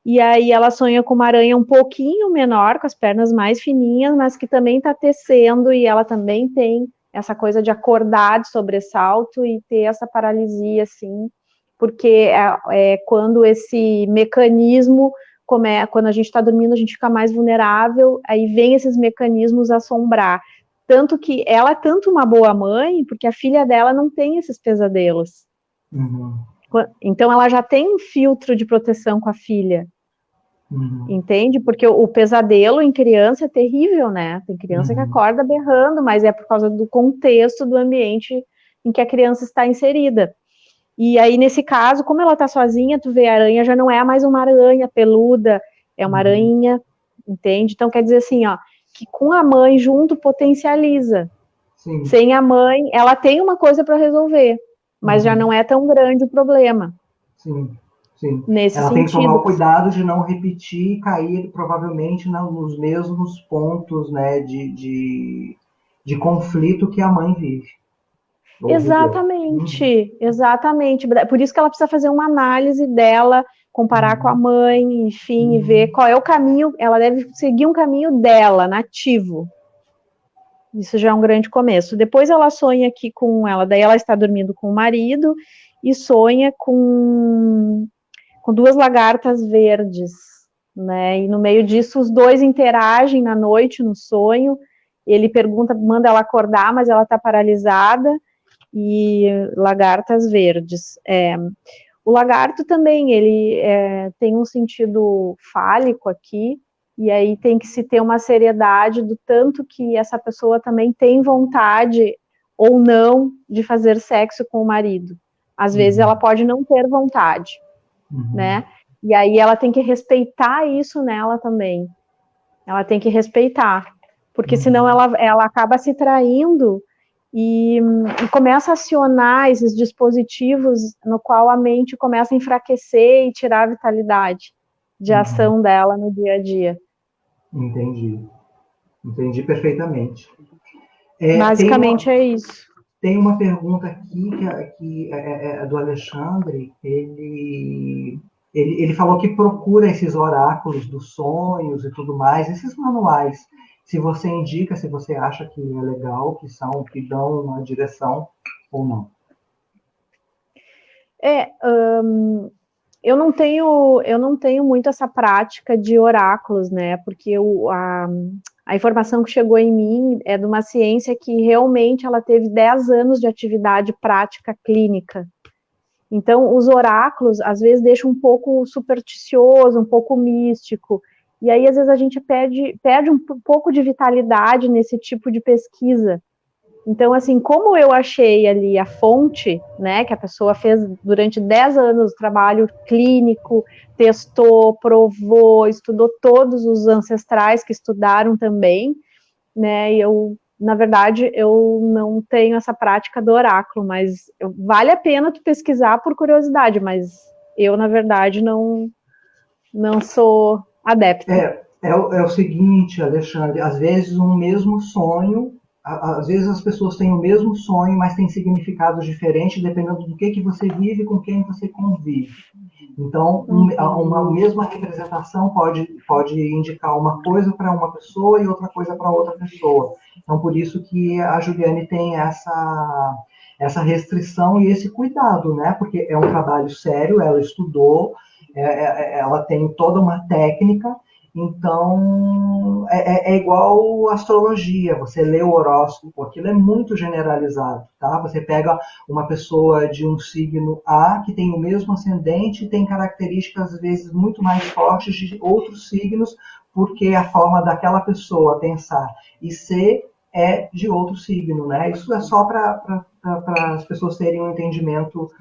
e aí ela sonha com uma aranha um pouquinho menor, com as pernas mais fininhas, mas que também está tecendo, e ela também tem essa coisa de acordar de sobressalto e ter essa paralisia, assim, porque é quando esse mecanismo, quando a gente está dormindo, a gente fica mais vulnerável, aí vem esses mecanismos assombrar. Tanto que ela é tanto uma boa mãe, porque a filha dela não tem esses pesadelos. Uhum, Então ela já tem um filtro de proteção com a filha. uhum, Entende? Porque o pesadelo em criança é terrível, né? Tem criança que uhum. acorda berrando, mas é por causa do contexto do ambiente em que a criança está inserida. E aí, nesse caso, como ela tá sozinha, tu vê a aranha já não é mais uma aranha peluda, é uma Uhum. aranha, entende? Então quer dizer assim, ó, que com a mãe junto potencializa. Sim. Sem a mãe, ela tem uma coisa para resolver, mas já não Uhum. é tão grande o problema Sim. Sim. nesse Ela tem que tomar sentido. o cuidado de não repetir e cair provavelmente nos mesmos pontos, né, de conflito que a mãe vive ou viveu. Uhum. Exatamente, exatamente. Por isso que ela precisa fazer uma análise dela, comparar com a Uhum. mãe, enfim, e ver Uhum. qual é o caminho. Ela deve seguir um caminho dela, nativo. Isso já é um grande começo. Depois ela sonha aqui com ela, daí ela está dormindo com o marido e sonha com duas lagartas verdes, né? E no meio disso os dois interagem na noite no sonho. Ele pergunta, manda ela acordar, mas ela está paralisada e lagartas verdes. O lagarto também, ele tem um sentido fálico aqui, e aí tem que se ter uma seriedade do tanto que essa pessoa também tem vontade ou não de fazer sexo com o marido. Às vezes ela Uhum. pode não ter vontade, Uhum. né? E aí ela tem que respeitar isso nela também. Ela tem que respeitar, porque senão Uhum. ela acaba se traindo e começa a acionar esses dispositivos no qual a mente começa a enfraquecer e tirar a vitalidade de Uhum. ação dela no dia a dia. Entendi. Entendi perfeitamente. É, Basicamente é isso. tem uma pergunta aqui que é do Alexandre. Ele falou que procura esses oráculos dos sonhos e tudo mais, esses manuais. Se você indica, se você acha que é legal, que dão uma direção ou não. É, eu não tenho muito essa prática de oráculos, né? Porque a informação que chegou em mim é de uma ciência que realmente ela teve 10 anos de atividade prática clínica. Então, os oráculos, às vezes, deixam um pouco supersticioso, um pouco místico. E aí, às vezes, a gente perde um pouco de vitalidade nesse tipo de pesquisa. Então, assim, como eu achei ali a fonte, né, que a pessoa fez durante 10 anos trabalho clínico, testou, provou, estudou todos os ancestrais que estudaram também, né, e na verdade, eu não tenho essa prática do oráculo, mas vale a pena tu pesquisar por curiosidade, mas eu, na verdade, não sou adepta. É o seguinte, Alexandre, às vezes um mesmo sonho às vezes as pessoas têm o mesmo sonho, mas têm significados diferentes dependendo do que você vive e com quem você convive. Então, uma mesma representação pode indicar uma coisa para uma pessoa e outra coisa para outra pessoa. Então, por isso que a Juliane tem essa restrição e esse cuidado, né? Porque é um trabalho sério, ela estudou, ela tem toda uma técnica, então é igual astrologia, você lê o horóscopo, aquilo é muito generalizado, tá? Você pega uma pessoa de um signo A que tem o mesmo ascendente e tem características às vezes muito mais fortes de outros signos, porque a forma daquela pessoa pensar e ser é de outro signo, né? Isso é só para as pessoas terem um entendimento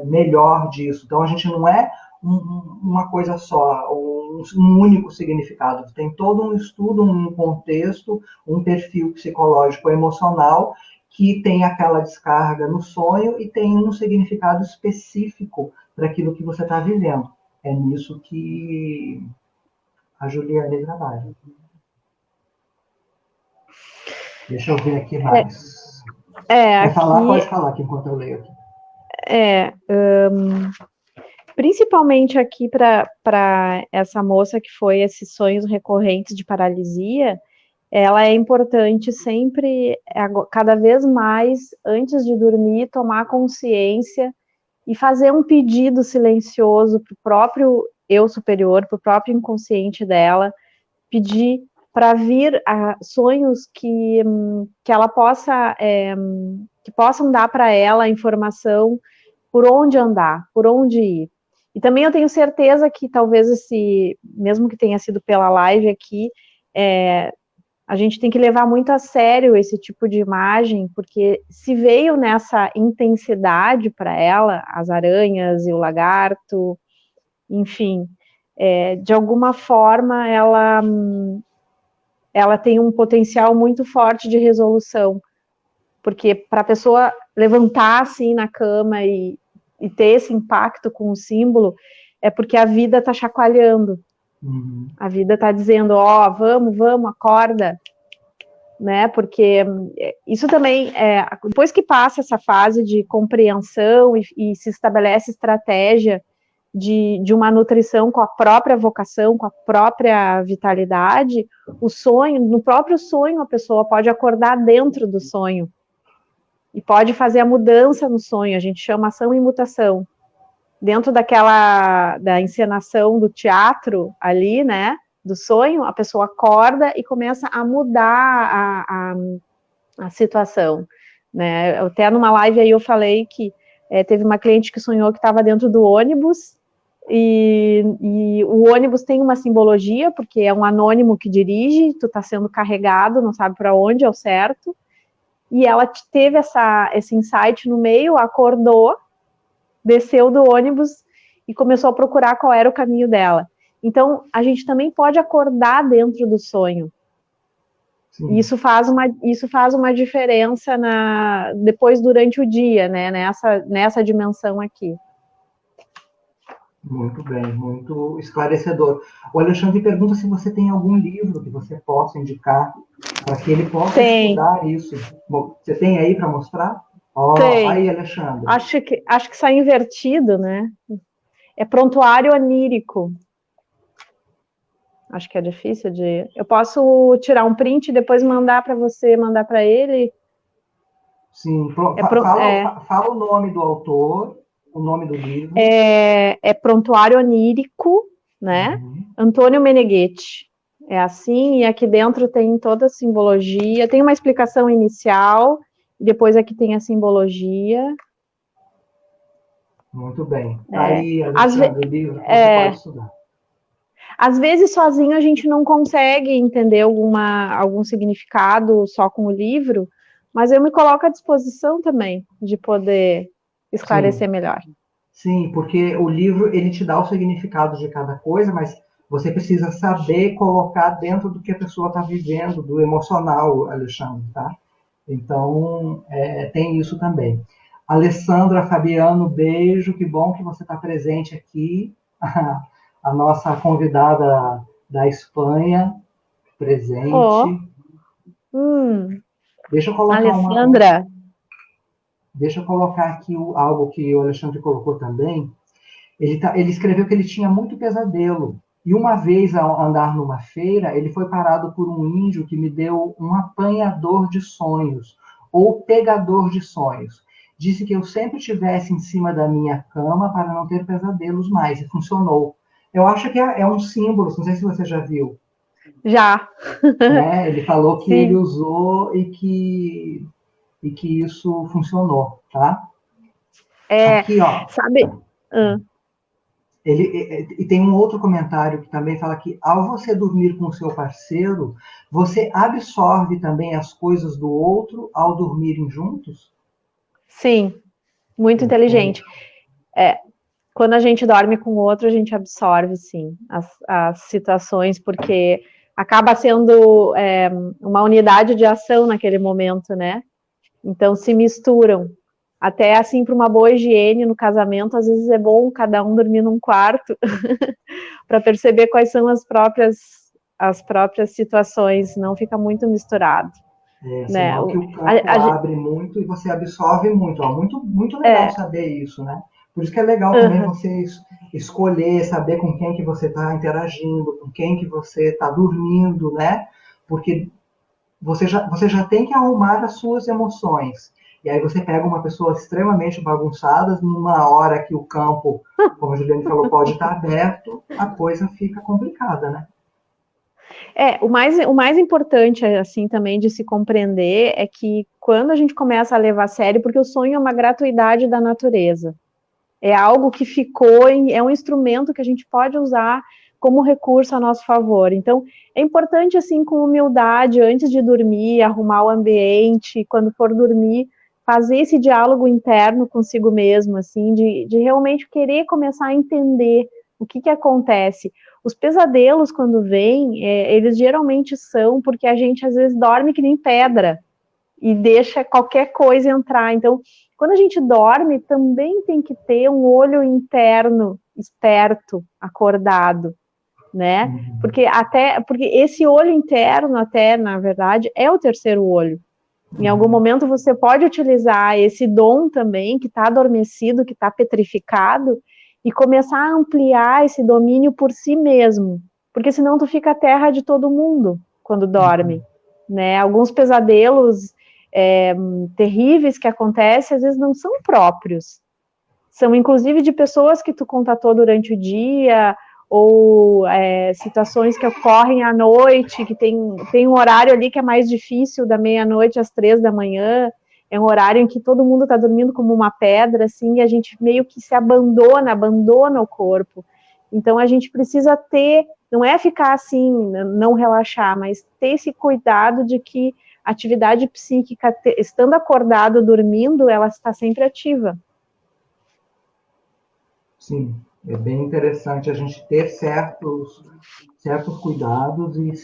melhor disso. Então a gente não é uma coisa só, um único significado. Tem todo um estudo, um contexto, um perfil psicológico emocional que tem aquela descarga no sonho e tem um significado específico para aquilo que você está vivendo. É nisso que a Juliane trabalha. Deixa eu ver aqui mais. Quer falar? Pode falar aqui enquanto eu leio aqui. Principalmente aqui para essa moça que foi esses sonhos recorrentes de paralisia, ela é importante sempre, cada vez mais, antes de dormir, tomar consciência e fazer um pedido silencioso para o próprio eu superior, para o próprio inconsciente dela, pedir para vir sonhos que ela possa, que possam dar para ela a informação por onde andar, por onde ir. E também eu tenho certeza que talvez mesmo que tenha sido pela live aqui, a gente tem que levar muito a sério esse tipo de imagem, porque se veio nessa intensidade para ela, as aranhas e o lagarto, enfim, de alguma forma ela tem um potencial muito forte de resolução, porque para a pessoa levantar assim na cama e ter esse impacto com o símbolo, é porque a vida está chacoalhando. A vida está dizendo, vamos, acorda, né? Porque isso também, depois que passa essa fase de compreensão e se estabelece estratégia de uma nutrição com a própria vocação, com a própria vitalidade, no próprio sonho a pessoa pode acordar dentro do sonho e pode fazer a mudança no sonho, a gente chama ação e mutação. Dentro da encenação do teatro ali, né, do sonho, a pessoa acorda e começa a mudar a situação, né? Até numa live aí eu falei que teve uma cliente que sonhou que estava dentro do ônibus e o ônibus tem uma simbologia, porque é um anônimo que dirige, tu está sendo carregado, não sabe para onde é o certo, e ela teve esse insight no meio, acordou, desceu do ônibus e começou a procurar qual era o caminho dela. Então, a gente também pode acordar dentro do sonho. Sim. Isso faz uma diferença depois, durante o dia, né, nessa dimensão aqui. Muito bem, muito esclarecedor. O Alexandre pergunta se você tem algum livro que você possa indicar para que ele possa estudar isso. Você tem aí para mostrar? Tem. Aí, Alexandre. Acho que está invertido, né? É Prontuário Onírico. Acho que é difícil de... Eu posso tirar um print e depois mandar para você, mandar para ele? Sim. Fala o nome do autor, o nome do livro. É Prontuário Onírico, né? Antônio Meneghetti. É assim, e aqui dentro tem toda a simbologia. Tem uma explicação inicial, depois aqui tem a simbologia. Muito bem. Aí, Alexandre, o livro que você pode estudar. Às vezes, sozinho, a gente não consegue entender algum significado só com o livro, mas eu me coloco à disposição também de poder esclarecer melhor. Sim, porque o livro, ele te dá o significado de cada coisa, mas você precisa saber colocar dentro do que a pessoa está vivendo, do emocional, Alexandre, tá? Então, tem isso também. Alessandra, Fabiano, beijo, que bom que você está presente aqui. A nossa convidada da Espanha, presente. Deixa eu colocar Alessandra. Deixa eu colocar aqui algo que o Alexandre colocou também. Ele escreveu que ele tinha muito pesadelo. E uma vez, ao andar numa feira, ele foi parado por um índio que me deu um apanhador de sonhos, ou pegador de sonhos. Disse que eu sempre estivesse em cima da minha cama para não ter pesadelos mais, e funcionou. Eu acho que é um símbolo, não sei se você já viu. Já. Né? Ele falou que ele Sim. usou e que isso funcionou, tá? Aqui, ó. Sabe? E tem um outro comentário que também fala que ao você dormir com o seu parceiro, você absorve também as coisas do outro ao dormirem juntos? Sim, muito inteligente. Quando a gente dorme com o outro, a gente absorve, sim, as situações, porque acaba sendo uma unidade de ação naquele momento, né? Então se misturam. Até assim, para uma boa higiene no casamento, às vezes é bom cada um dormir num quarto para perceber quais são as próprias situações, não fica muito misturado. Né? Senão que o campo abre muito e você absorve muito. Ó, muito legal saber isso, né? Por isso que é legal também você escolher, saber com quem que você está interagindo, com quem que você está dormindo, né? Porque você já tem que arrumar as suas emoções. E aí você pega uma pessoa extremamente bagunçada, numa hora que o campo, como a Juliane falou, pode estar aberto, a coisa fica complicada, né? O mais importante, assim, também de se compreender é que quando a gente começa a levar a sério, porque o sonho é uma gratuidade da natureza, é algo que ficou, é um instrumento que a gente pode usar como recurso a nosso favor. Então, é importante, assim, com humildade, antes de dormir, arrumar o ambiente, quando for dormir, fazer esse diálogo interno consigo mesmo, assim, de realmente querer começar a entender o que acontece. Os pesadelos, quando vêm, eles geralmente são porque a gente, às vezes, dorme que nem pedra e deixa qualquer coisa entrar. Então, quando a gente dorme, também tem que ter um olho interno esperto, acordado, né? Porque esse olho interno, até, na verdade, é o terceiro olho. Em algum momento você pode utilizar esse dom também, que está adormecido, que está petrificado, e começar a ampliar esse domínio por si mesmo. Porque senão tu fica a terra de todo mundo quando dorme. Né? Alguns pesadelos terríveis que acontecem, às vezes não são próprios. São inclusive de pessoas que tu contatou durante o dia, ou situações que ocorrem à noite, que tem um horário ali que é mais difícil, da meia-noite às 3 da manhã, é um horário em que todo mundo está dormindo como uma pedra, assim, e a gente meio que se abandona o corpo. Então a gente precisa ter, não é ficar assim, não relaxar, mas ter esse cuidado de que a atividade psíquica, estando acordado, dormindo, ela está sempre ativa. Sim, é bem interessante a gente ter certos cuidados e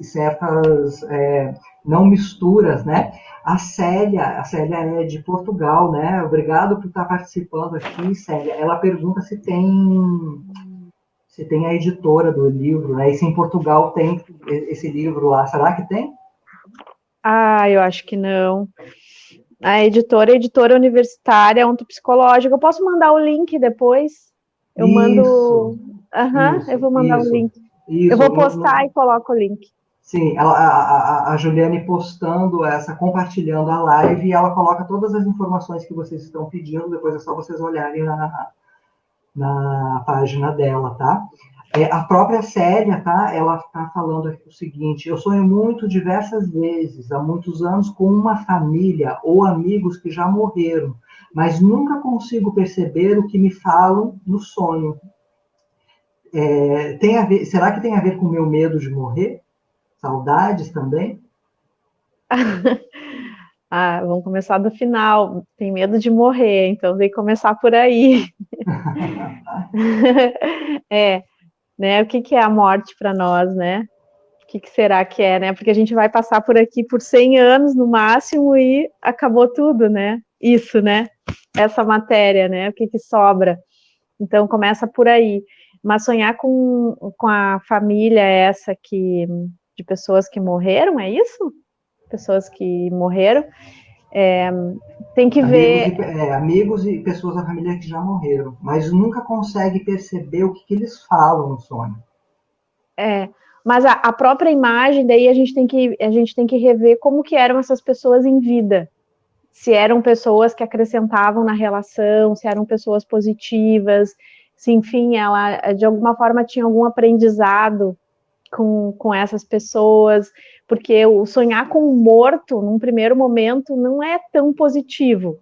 certas não misturas, né? A Célia é de Portugal, né? Obrigado por estar participando aqui, Célia. Ela pergunta se tem a editora do livro, né? E se em Portugal tem esse livro lá. Será que tem? Eu acho que não. A editora universitária, ontopsicológica. Eu posso mandar o link depois? Eu mando. Eu vou mandar o link. Eu vou postar e coloco o link. Sim, a Juliane postando compartilhando a live, e ela coloca todas as informações que vocês estão pedindo, depois é só vocês olharem na página dela, tá? A própria Célia, tá? Ela está falando aqui o seguinte: eu sonho muito diversas vezes, há muitos anos, com uma família ou amigos que já morreram, mas nunca consigo perceber o que me falam no sonho. Será que tem a ver com o meu medo de morrer? Saudades também? Vamos começar do final. Tem medo de morrer, então tem que começar por aí. Né? O que é a morte para nós, né? O que será que é, né? Porque a gente vai passar por aqui por 100 anos no máximo e acabou tudo, né? Isso, né? Essa matéria, né? O que sobra? Então começa por aí. Mas sonhar com a família essa de pessoas que morreram, é isso? pessoas que morreram. Tem que ver... Amigos e pessoas da família que já morreram, mas nunca consegue perceber o que eles falam no sonho. Mas a própria imagem, daí a gente tem que rever como que eram essas pessoas em vida. Se eram pessoas que acrescentavam na relação, se eram pessoas positivas, se, enfim, ela de alguma forma tinha algum aprendizado com essas pessoas, porque o sonhar com o morto, num primeiro momento, não é tão positivo,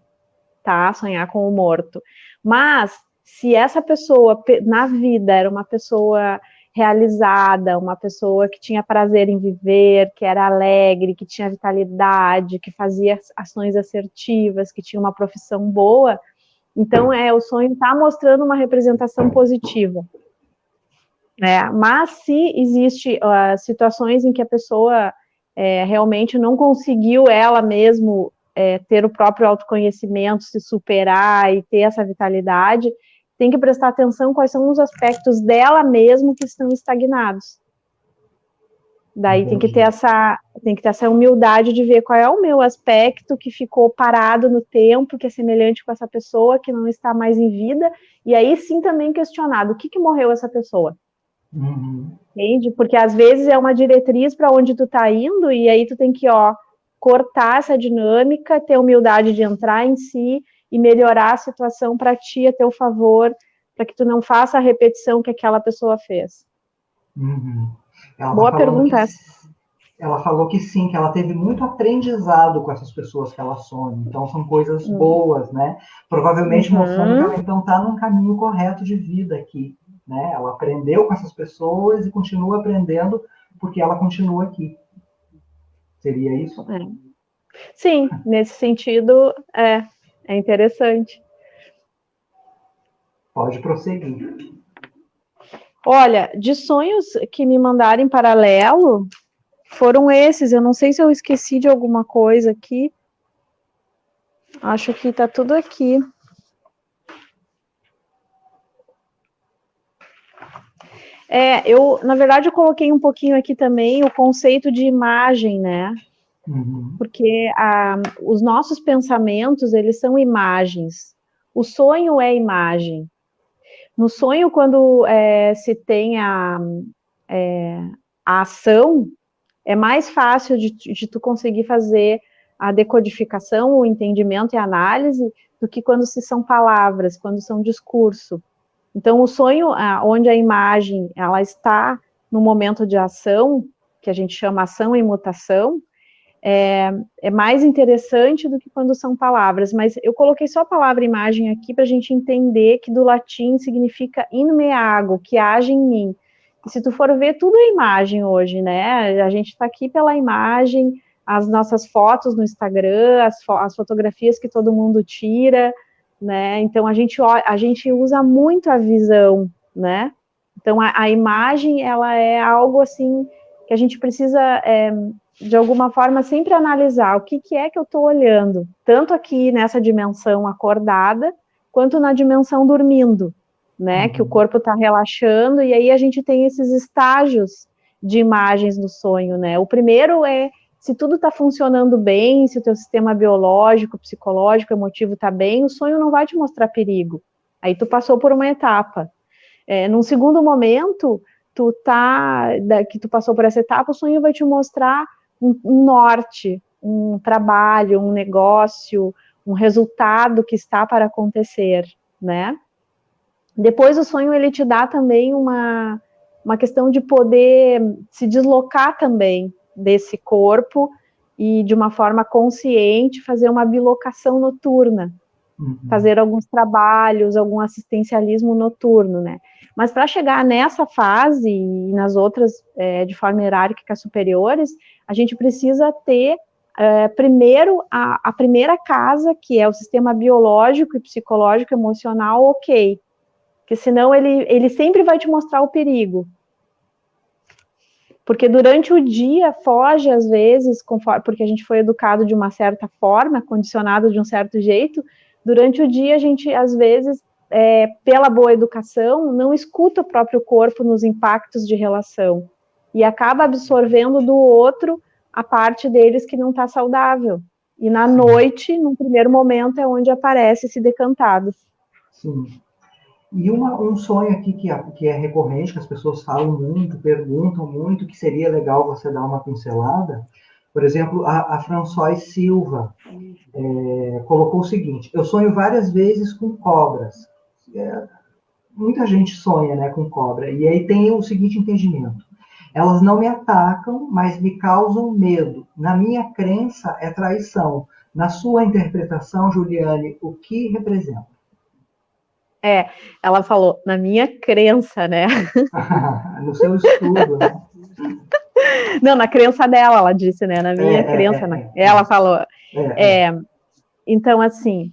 tá? Sonhar com o morto. Mas, se essa pessoa, na vida, era uma pessoa realizada, uma pessoa que tinha prazer em viver, que era alegre, que tinha vitalidade, que fazia ações assertivas, que tinha uma profissão boa, então o sonho está mostrando uma representação positiva. Mas se existe situações em que a pessoa realmente não conseguiu ela mesmo ter o próprio autoconhecimento, se superar e ter essa vitalidade, tem que prestar atenção quais são os aspectos dela mesmo que estão estagnados. Daí tem que ter essa humildade de ver qual é o meu aspecto que ficou parado no tempo, que é semelhante com essa pessoa que não está mais em vida, e aí sim também questionado, o que morreu essa pessoa? Entende? Porque às vezes é uma diretriz para onde tu tá indo, e aí tu tem que, cortar essa dinâmica, ter humildade de entrar em si e melhorar a situação para ti, a teu favor, para que tu não faça a repetição que aquela pessoa fez. Boa pergunta essa. Ela falou que sim, que ela teve muito aprendizado com essas pessoas que ela sonha. Então são coisas boas, né? Provavelmente mostrando que ela então está num caminho correto de vida aqui, né? Ela aprendeu com essas pessoas e continua aprendendo porque ela continua aqui. Seria isso? Sim, nesse sentido, é interessante. Pode prosseguir. Olha, de sonhos que me mandaram em paralelo, foram esses. Eu não sei se eu esqueci de alguma coisa aqui. Acho que tá tudo aqui. Na verdade, eu coloquei um pouquinho aqui também o conceito de imagem, né? Porque os nossos pensamentos, eles são imagens. O sonho é imagem. No sonho, quando se tem a ação, é mais fácil de tu conseguir fazer a decodificação, o entendimento e a análise, do que quando se são palavras, quando são discurso. Então, o sonho, onde a imagem ela está no momento de ação, que a gente chama ação e mutação, é mais interessante do que quando são palavras. Mas eu coloquei só a palavra imagem aqui para a gente entender que do latim significa in me ago, que age em mim. E se tu for ver, tudo é imagem hoje, né? A gente está aqui pela imagem, as nossas fotos no Instagram, as fotografias que todo mundo tira, né? Então a gente usa muito a visão, né? Então a imagem, ela é algo assim que a gente precisa de alguma forma sempre analisar o que é que eu estou olhando, tanto aqui nessa dimensão acordada, quanto na dimensão dormindo, né? Que o corpo está relaxando, e aí a gente tem esses estágios de imagens no sonho, né? O primeiro é se tudo está funcionando bem, se o teu sistema biológico, psicológico, emotivo está bem, o sonho não vai te mostrar perigo. Aí tu passou por uma etapa. Num segundo momento, que tu passou por essa etapa, o sonho vai te mostrar um norte, um trabalho, um negócio, um resultado que está para acontecer, né? Depois o sonho, ele te dá também uma questão de poder se deslocar também desse corpo e de uma forma consciente fazer uma bilocação noturna, fazer alguns trabalhos, algum assistencialismo noturno, né? Mas para chegar nessa fase e nas outras de forma hierárquica superiores, a gente precisa ter primeiro a primeira casa, que é o sistema biológico e psicológico emocional, ok. Porque senão ele sempre vai te mostrar o perigo. Porque durante o dia foge, às vezes, porque a gente foi educado de uma certa forma, condicionado de um certo jeito, durante o dia a gente, às vezes, pela boa educação, não escuta o próprio corpo nos impactos de relação. E acaba absorvendo do outro a parte deles que não está saudável. E na noite, num primeiro momento, é onde aparece esse decantado. Sim. E um sonho aqui que é recorrente, que as pessoas falam muito, perguntam muito, que seria legal você dar uma pincelada. Por exemplo, a Françoise Silva colocou o seguinte: eu sonho várias vezes com cobras. Muita gente sonha, né, com cobra. E aí tem o seguinte entendimento: elas não me atacam, mas me causam medo. Na minha crença, é traição. Na sua interpretação, Juliane, o que representa? Ela falou, na minha crença, né? No seu estudo, né? Não, na crença dela, ela disse, né? Na minha crença. Ela falou. Então, assim,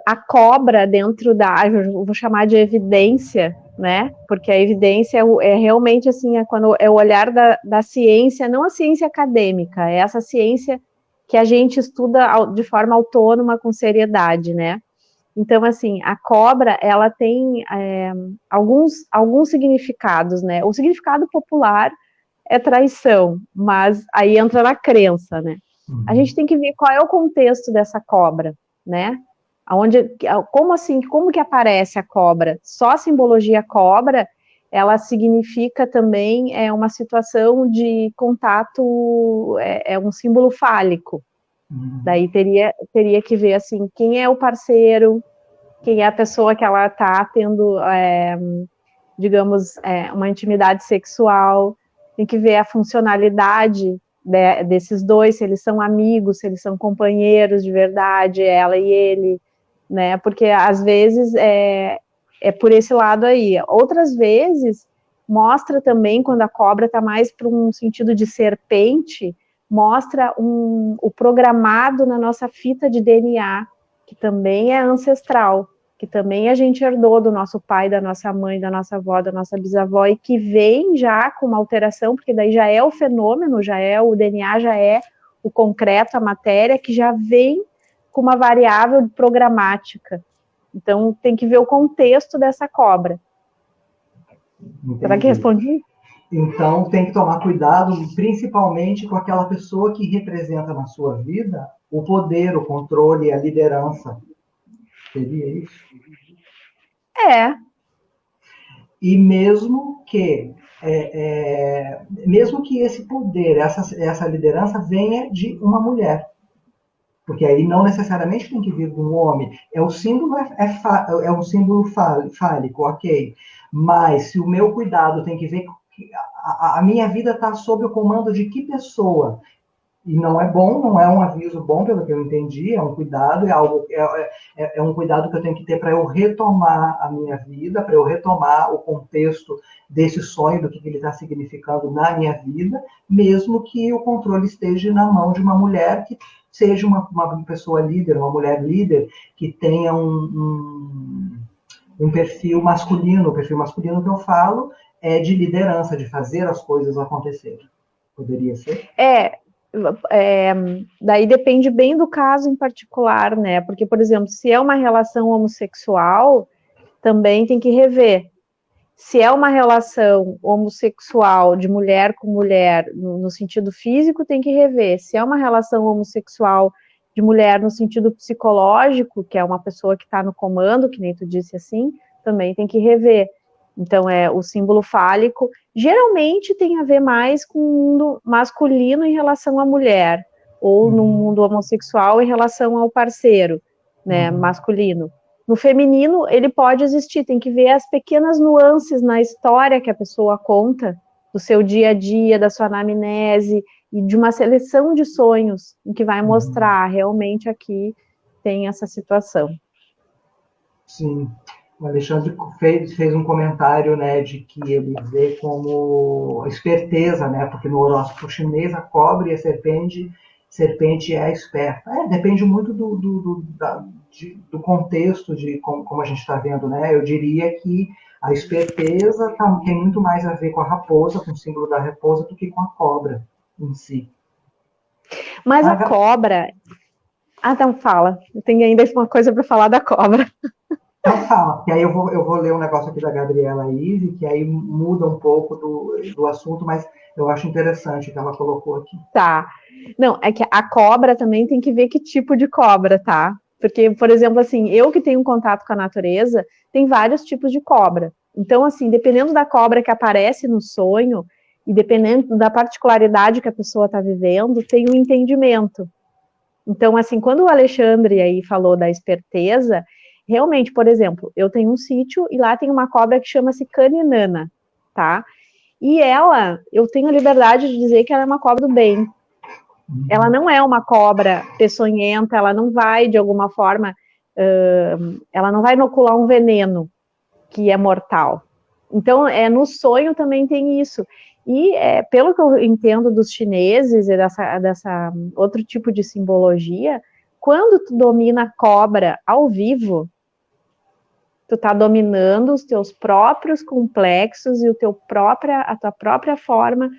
a cobra dentro eu vou chamar de evidência, né? Porque a evidência é realmente assim, quando é o olhar da ciência, não a ciência acadêmica, é essa ciência que a gente estuda de forma autônoma, com seriedade, né? Então, assim, a cobra, ela tem alguns significados, né? O significado popular é traição, mas aí entra na crença, né? A gente tem que ver qual é o contexto dessa cobra, né? Como assim, como que aparece a cobra? Só a simbologia cobra, ela significa também uma situação de contato, é um símbolo fálico. Daí teria que ver, assim, quem é o parceiro, quem é a pessoa que ela está tendo, digamos, uma intimidade sexual, tem que ver a funcionalidade desses dois, se eles são amigos, se eles são companheiros de verdade, ela e ele, né? Porque às vezes é por esse lado aí. Outras vezes mostra também, quando a cobra está mais para um sentido de serpente, mostra o programado na nossa fita de DNA, que também é ancestral, que também a gente herdou do nosso pai, da nossa mãe, da nossa avó, da nossa bisavó, e que vem já com uma alteração, porque daí já é o fenômeno, o DNA já é o concreto, a matéria, que já vem com uma variável programática. Então, tem que ver o contexto dessa cobra. Entendi. Será que respondi? Então, tem que tomar cuidado, principalmente com aquela pessoa que representa na sua vida o poder, o controle, a liderança. Seria isso? E mesmo que esse poder, essa liderança venha de uma mulher, porque aí não necessariamente tem que vir de um homem. O símbolo é um símbolo fálico, ok. Mas se o meu cuidado tem que ver que a minha vida está sob o comando de que pessoa? E não é bom, não é um aviso bom, pelo que eu entendi, é um cuidado, é um cuidado que eu tenho que ter para eu retomar a minha vida, para eu retomar o contexto desse sonho, do que ele está significando na minha vida, mesmo que o controle esteja na mão de uma mulher que seja uma pessoa líder, uma mulher líder, que tenha um perfil masculino. O perfil masculino que eu falo é de liderança, de fazer as coisas acontecerem. Poderia ser? Daí depende bem do caso em particular, né? Porque, por exemplo, se é uma relação homossexual, também tem que rever. Se é uma relação homossexual de mulher com mulher no sentido físico, tem que rever. Se é uma relação homossexual de mulher no sentido psicológico, que é uma pessoa que está no comando, que nem tu disse assim, também tem que rever. Então, o símbolo fálico geralmente tem a ver mais com o mundo masculino em relação à mulher, ou no mundo homossexual em relação ao parceiro, né, masculino. No feminino, ele pode existir, tem que ver as pequenas nuances na história que a pessoa conta, do seu dia a dia, da sua anamnese, e de uma seleção de sonhos, em que vai mostrar, realmente aqui tem essa situação. Sim. O Alexandre fez um comentário, né, de que ele vê como esperteza, né, porque no horóscopo chinês a cobra e a serpente é a esperta. Depende muito do contexto, de como a gente está vendo, né? Eu diria que a esperteza tem muito mais a ver com a raposa, com o símbolo da raposa, do que com a cobra em si. Mas a cobra... então fala. Eu tenho ainda uma coisa para falar da cobra. Então calma, que aí eu vou ler um negócio aqui da Gabriela Ive, que aí muda um pouco do assunto, mas eu acho interessante o que ela colocou aqui. Tá. Não, é que a cobra também tem que ver que tipo de cobra, tá? Porque, por exemplo, assim, eu que tenho um contato com a natureza, tem vários tipos de cobra. Então, assim, dependendo da cobra que aparece no sonho, e dependendo da particularidade que a pessoa está vivendo, tem um entendimento. Então, assim, quando o Alexandre aí falou da esperteza, realmente, por exemplo, eu tenho um sítio e lá tem uma cobra que chama-se caninana, tá? E ela, eu tenho a liberdade de dizer que ela é uma cobra do bem. Ela não é uma cobra peçonhenta, ela não vai, de alguma forma, ela não vai inocular um veneno que é mortal. Então, no sonho também tem isso. E, pelo que eu entendo dos chineses e dessa outro tipo de simbologia, quando tu domina a cobra ao vivo, tu tá dominando os teus próprios complexos e a tua própria forma,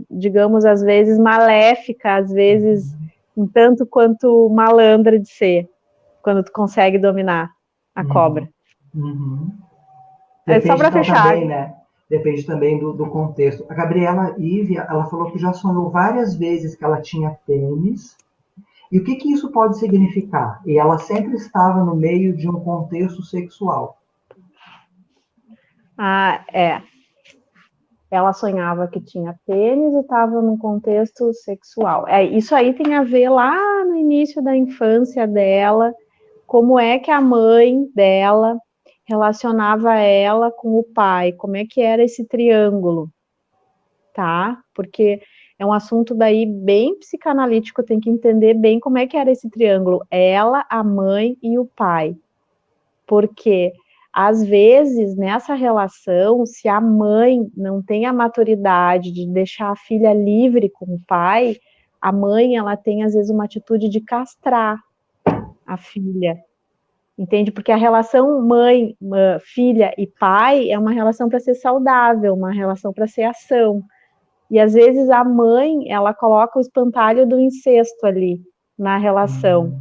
digamos, às vezes maléfica, às vezes um tanto quanto malandra de ser, quando tu consegue dominar a cobra. Uhum. É só Depende para então fechar. também, né? Depende também do contexto. A Gabriela Ive, ela falou que já sonhou várias vezes que ela tinha pênis. E o que que isso pode significar? E ela sempre estava no meio de um contexto sexual. Ah, ela sonhava que tinha pênis e estava num contexto sexual. Isso aí tem a ver lá no início da infância dela, como é que a mãe dela relacionava ela com o pai, como é que era esse triângulo, tá? Porque é um assunto daí bem psicanalítico, tem que entender bem como é que era esse triângulo, ela, a mãe e o pai. Porque às vezes nessa relação, se a mãe não tem a maturidade de deixar a filha livre com o pai, a mãe ela tem às vezes uma atitude de castrar a filha. Entende? Porque a relação mãe, filha e pai é uma relação para ser saudável, uma relação para ser ação. E às vezes a mãe, ela coloca o espantalho do incesto ali na relação.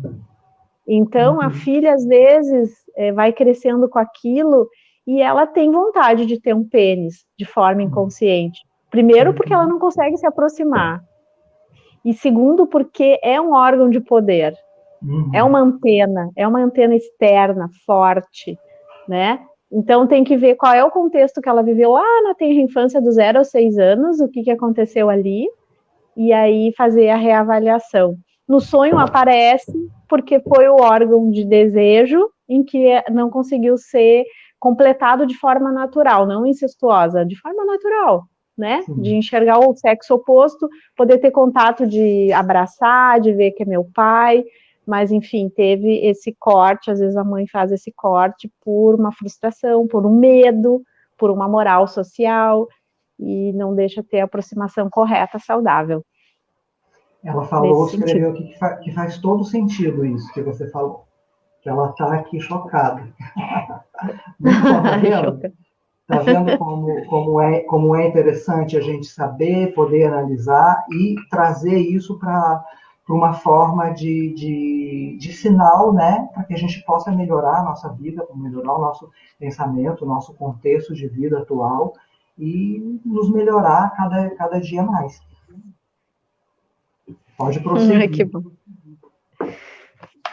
Então a filha às vezes vai crescendo com aquilo e ela tem vontade de ter um pênis de forma inconsciente. Primeiro porque ela não consegue se aproximar. E segundo porque é um órgão de poder. É uma antena externa, forte, né? Então tem que ver qual é o contexto que ela viveu lá na tenra infância dos 0 aos 6 anos, o que aconteceu ali, e aí fazer a reavaliação. No sonho aparece porque foi o órgão de desejo em que não conseguiu ser completado de forma natural, não incestuosa, de forma natural, né? Sim. De enxergar o sexo oposto, poder ter contato, de abraçar, de ver que é meu pai, mas enfim, teve esse corte, às vezes a mãe faz esse corte por uma frustração, por um medo, por uma moral social, e não deixa ter a aproximação correta, saudável. Ela falou, escreveu aqui que faz todo sentido isso que você falou. Que ela está aqui chocada. Muito bom, tá vendo? Tá vendo como é interessante a gente saber, poder analisar e trazer isso para uma forma de sinal, né? Para que a gente possa melhorar a nossa vida, melhorar o nosso pensamento, o nosso contexto de vida atual e nos melhorar cada dia mais. Pode prosseguir. Que bom.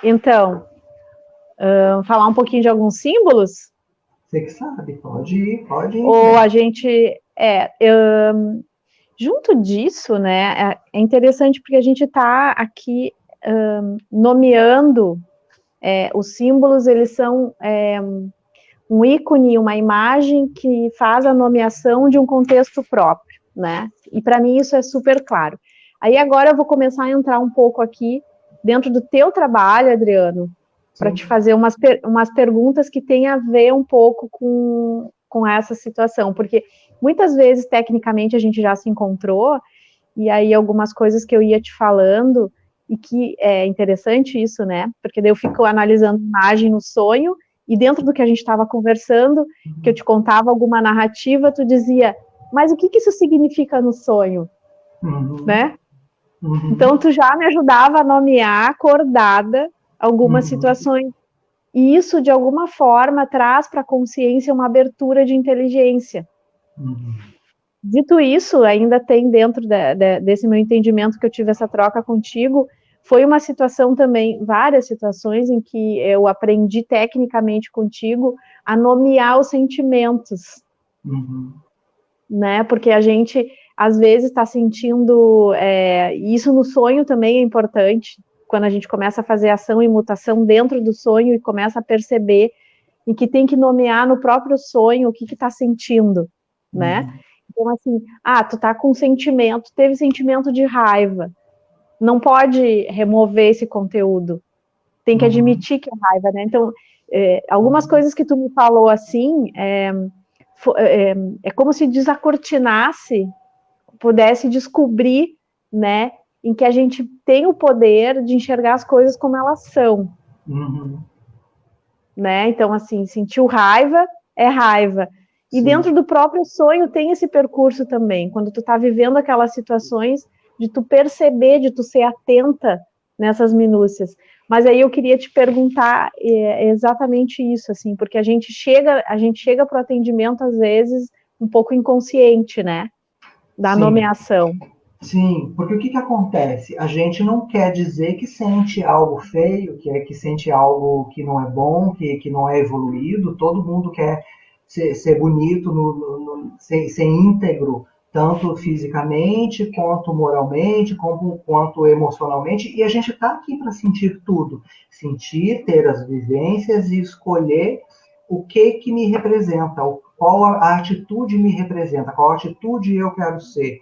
Então, falar um pouquinho de alguns símbolos? Você que sabe, pode ir. Ou a gente... junto disso, né, é interessante porque a gente está aqui nomeando os símbolos, eles são um ícone, uma imagem que faz a nomeação de um contexto próprio, né? E para mim isso é super claro. Aí agora eu vou começar a entrar um pouco aqui dentro do teu trabalho, Adriano, para te fazer umas perguntas que têm a ver um pouco com essa situação, porque muitas vezes, tecnicamente, a gente já se encontrou, e aí algumas coisas que eu ia te falando, e que é interessante isso, né? Porque daí eu fico analisando imagem no sonho, e dentro do que a gente estava conversando, que eu te contava alguma narrativa, tu dizia, mas o que isso significa no sonho? Né? Então, tu já me ajudava a nomear, acordada, algumas situações. E isso, de alguma forma, traz para a consciência uma abertura de inteligência. Dito isso, ainda tem dentro desse meu entendimento que eu tive essa troca contigo, foi uma situação também, várias situações em que eu aprendi tecnicamente contigo a nomear os sentimentos, né? Porque a gente, às vezes, está sentindo, isso no sonho também é importante, quando a gente começa a fazer ação e mutação dentro do sonho e começa a perceber e que tem que nomear no próprio sonho o que está sentindo, né? Então, assim, tu tá com sentimento, teve sentimento de raiva, não pode remover esse conteúdo, tem que admitir que é raiva, né? Então, algumas coisas que tu me falou assim, é como se desacortinasse, pudesse descobrir, né, em que a gente tem o poder de enxergar as coisas como elas são. Né? Então, assim, sentiu raiva, é raiva. E sim, dentro do próprio sonho tem esse percurso também, quando tu tá vivendo aquelas situações, de tu perceber, de tu ser atenta nessas minúcias. Mas aí eu queria te perguntar exatamente isso, assim, porque a gente chega para o atendimento, às vezes, um pouco inconsciente, né? Da nomeação. Sim, porque o que acontece? A gente não quer dizer que sente algo feio, que sente algo que não é bom, que não é evoluído. Todo mundo quer ser bonito, ser íntegro, tanto fisicamente, quanto moralmente, quanto emocionalmente. E a gente está aqui para sentir tudo. Sentir, ter as vivências e escolher o que me representa, qual a atitude me representa, qual atitude eu quero ser.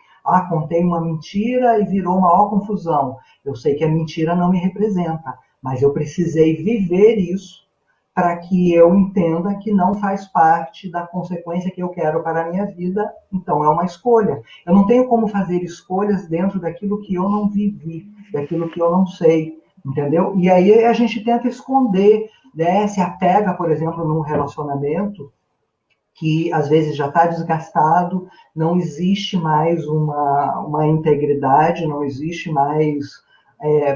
Contei uma mentira e virou maior confusão. Eu sei que a mentira não me representa, mas eu precisei viver isso para que eu entenda que não faz parte da consequência que eu quero para a minha vida. Então é uma escolha. Eu não tenho como fazer escolhas dentro daquilo que eu não vivi, daquilo que eu não sei, entendeu? E aí a gente tenta esconder, né? Se apega, por exemplo, num relacionamento que às vezes já está desgastado, não existe mais uma integridade, não existe mais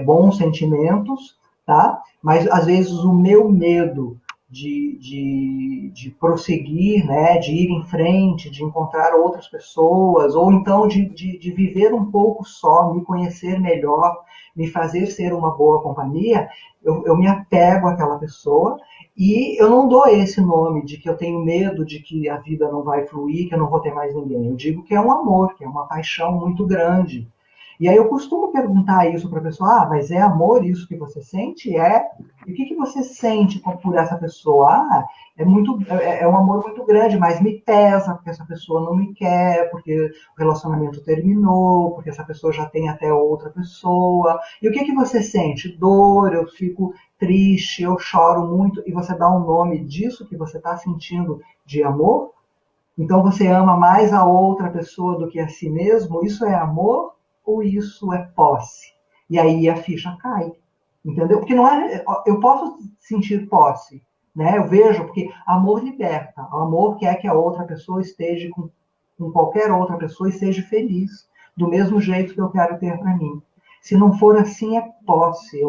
bons sentimentos, tá? Mas às vezes o meu medo de prosseguir, né, de ir em frente, de encontrar outras pessoas, ou então de viver um pouco só, me conhecer melhor, me fazer ser uma boa companhia, eu me apego àquela pessoa. E eu não dou esse nome de que eu tenho medo de que a vida não vai fluir, que eu não vou ter mais ninguém. Eu digo que é um amor, que é uma paixão muito grande. E aí eu costumo perguntar isso para a pessoa, mas é amor isso que você sente? E o que você sente por essa pessoa? É um amor muito grande, mas me pesa, porque essa pessoa não me quer, porque o relacionamento terminou, porque essa pessoa já tem até outra pessoa. E o que você sente? Dor, eu fico triste, eu choro muito, e você dá um nome disso que você está sentindo de amor? Então você ama mais a outra pessoa do que a si mesmo? Isso é amor ou isso é posse? E aí a ficha cai, entendeu? Porque não é, eu posso sentir posse, né? Eu vejo, porque amor liberta, o amor quer que a outra pessoa esteja com qualquer outra pessoa e seja feliz, do mesmo jeito que eu quero ter para mim. Se não for assim, é posse.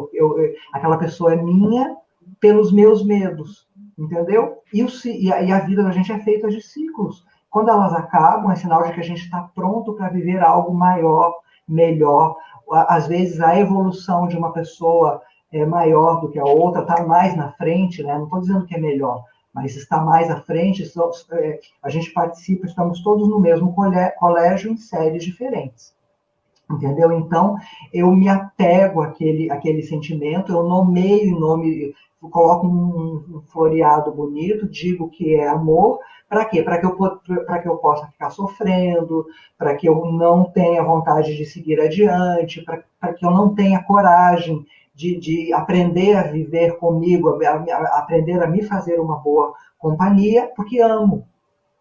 Aquela pessoa é minha pelos meus medos, entendeu? E a vida da gente é feita de ciclos. Quando elas acabam, é sinal de que a gente está pronto para viver algo maior, melhor. Às vezes, a evolução de uma pessoa é maior do que a outra, está mais na frente, né? Não estou dizendo que é melhor, mas está mais à frente. A gente participa, estamos todos no mesmo colégio em séries diferentes. Entendeu? Então, eu me apego àquele sentimento, eu nomeio coloco um floreado bonito, digo que é amor, para quê? Para que eu possa ficar sofrendo, para que eu não tenha vontade de seguir adiante, para que eu não tenha coragem de aprender a viver comigo, aprender a me fazer uma boa companhia, porque amo.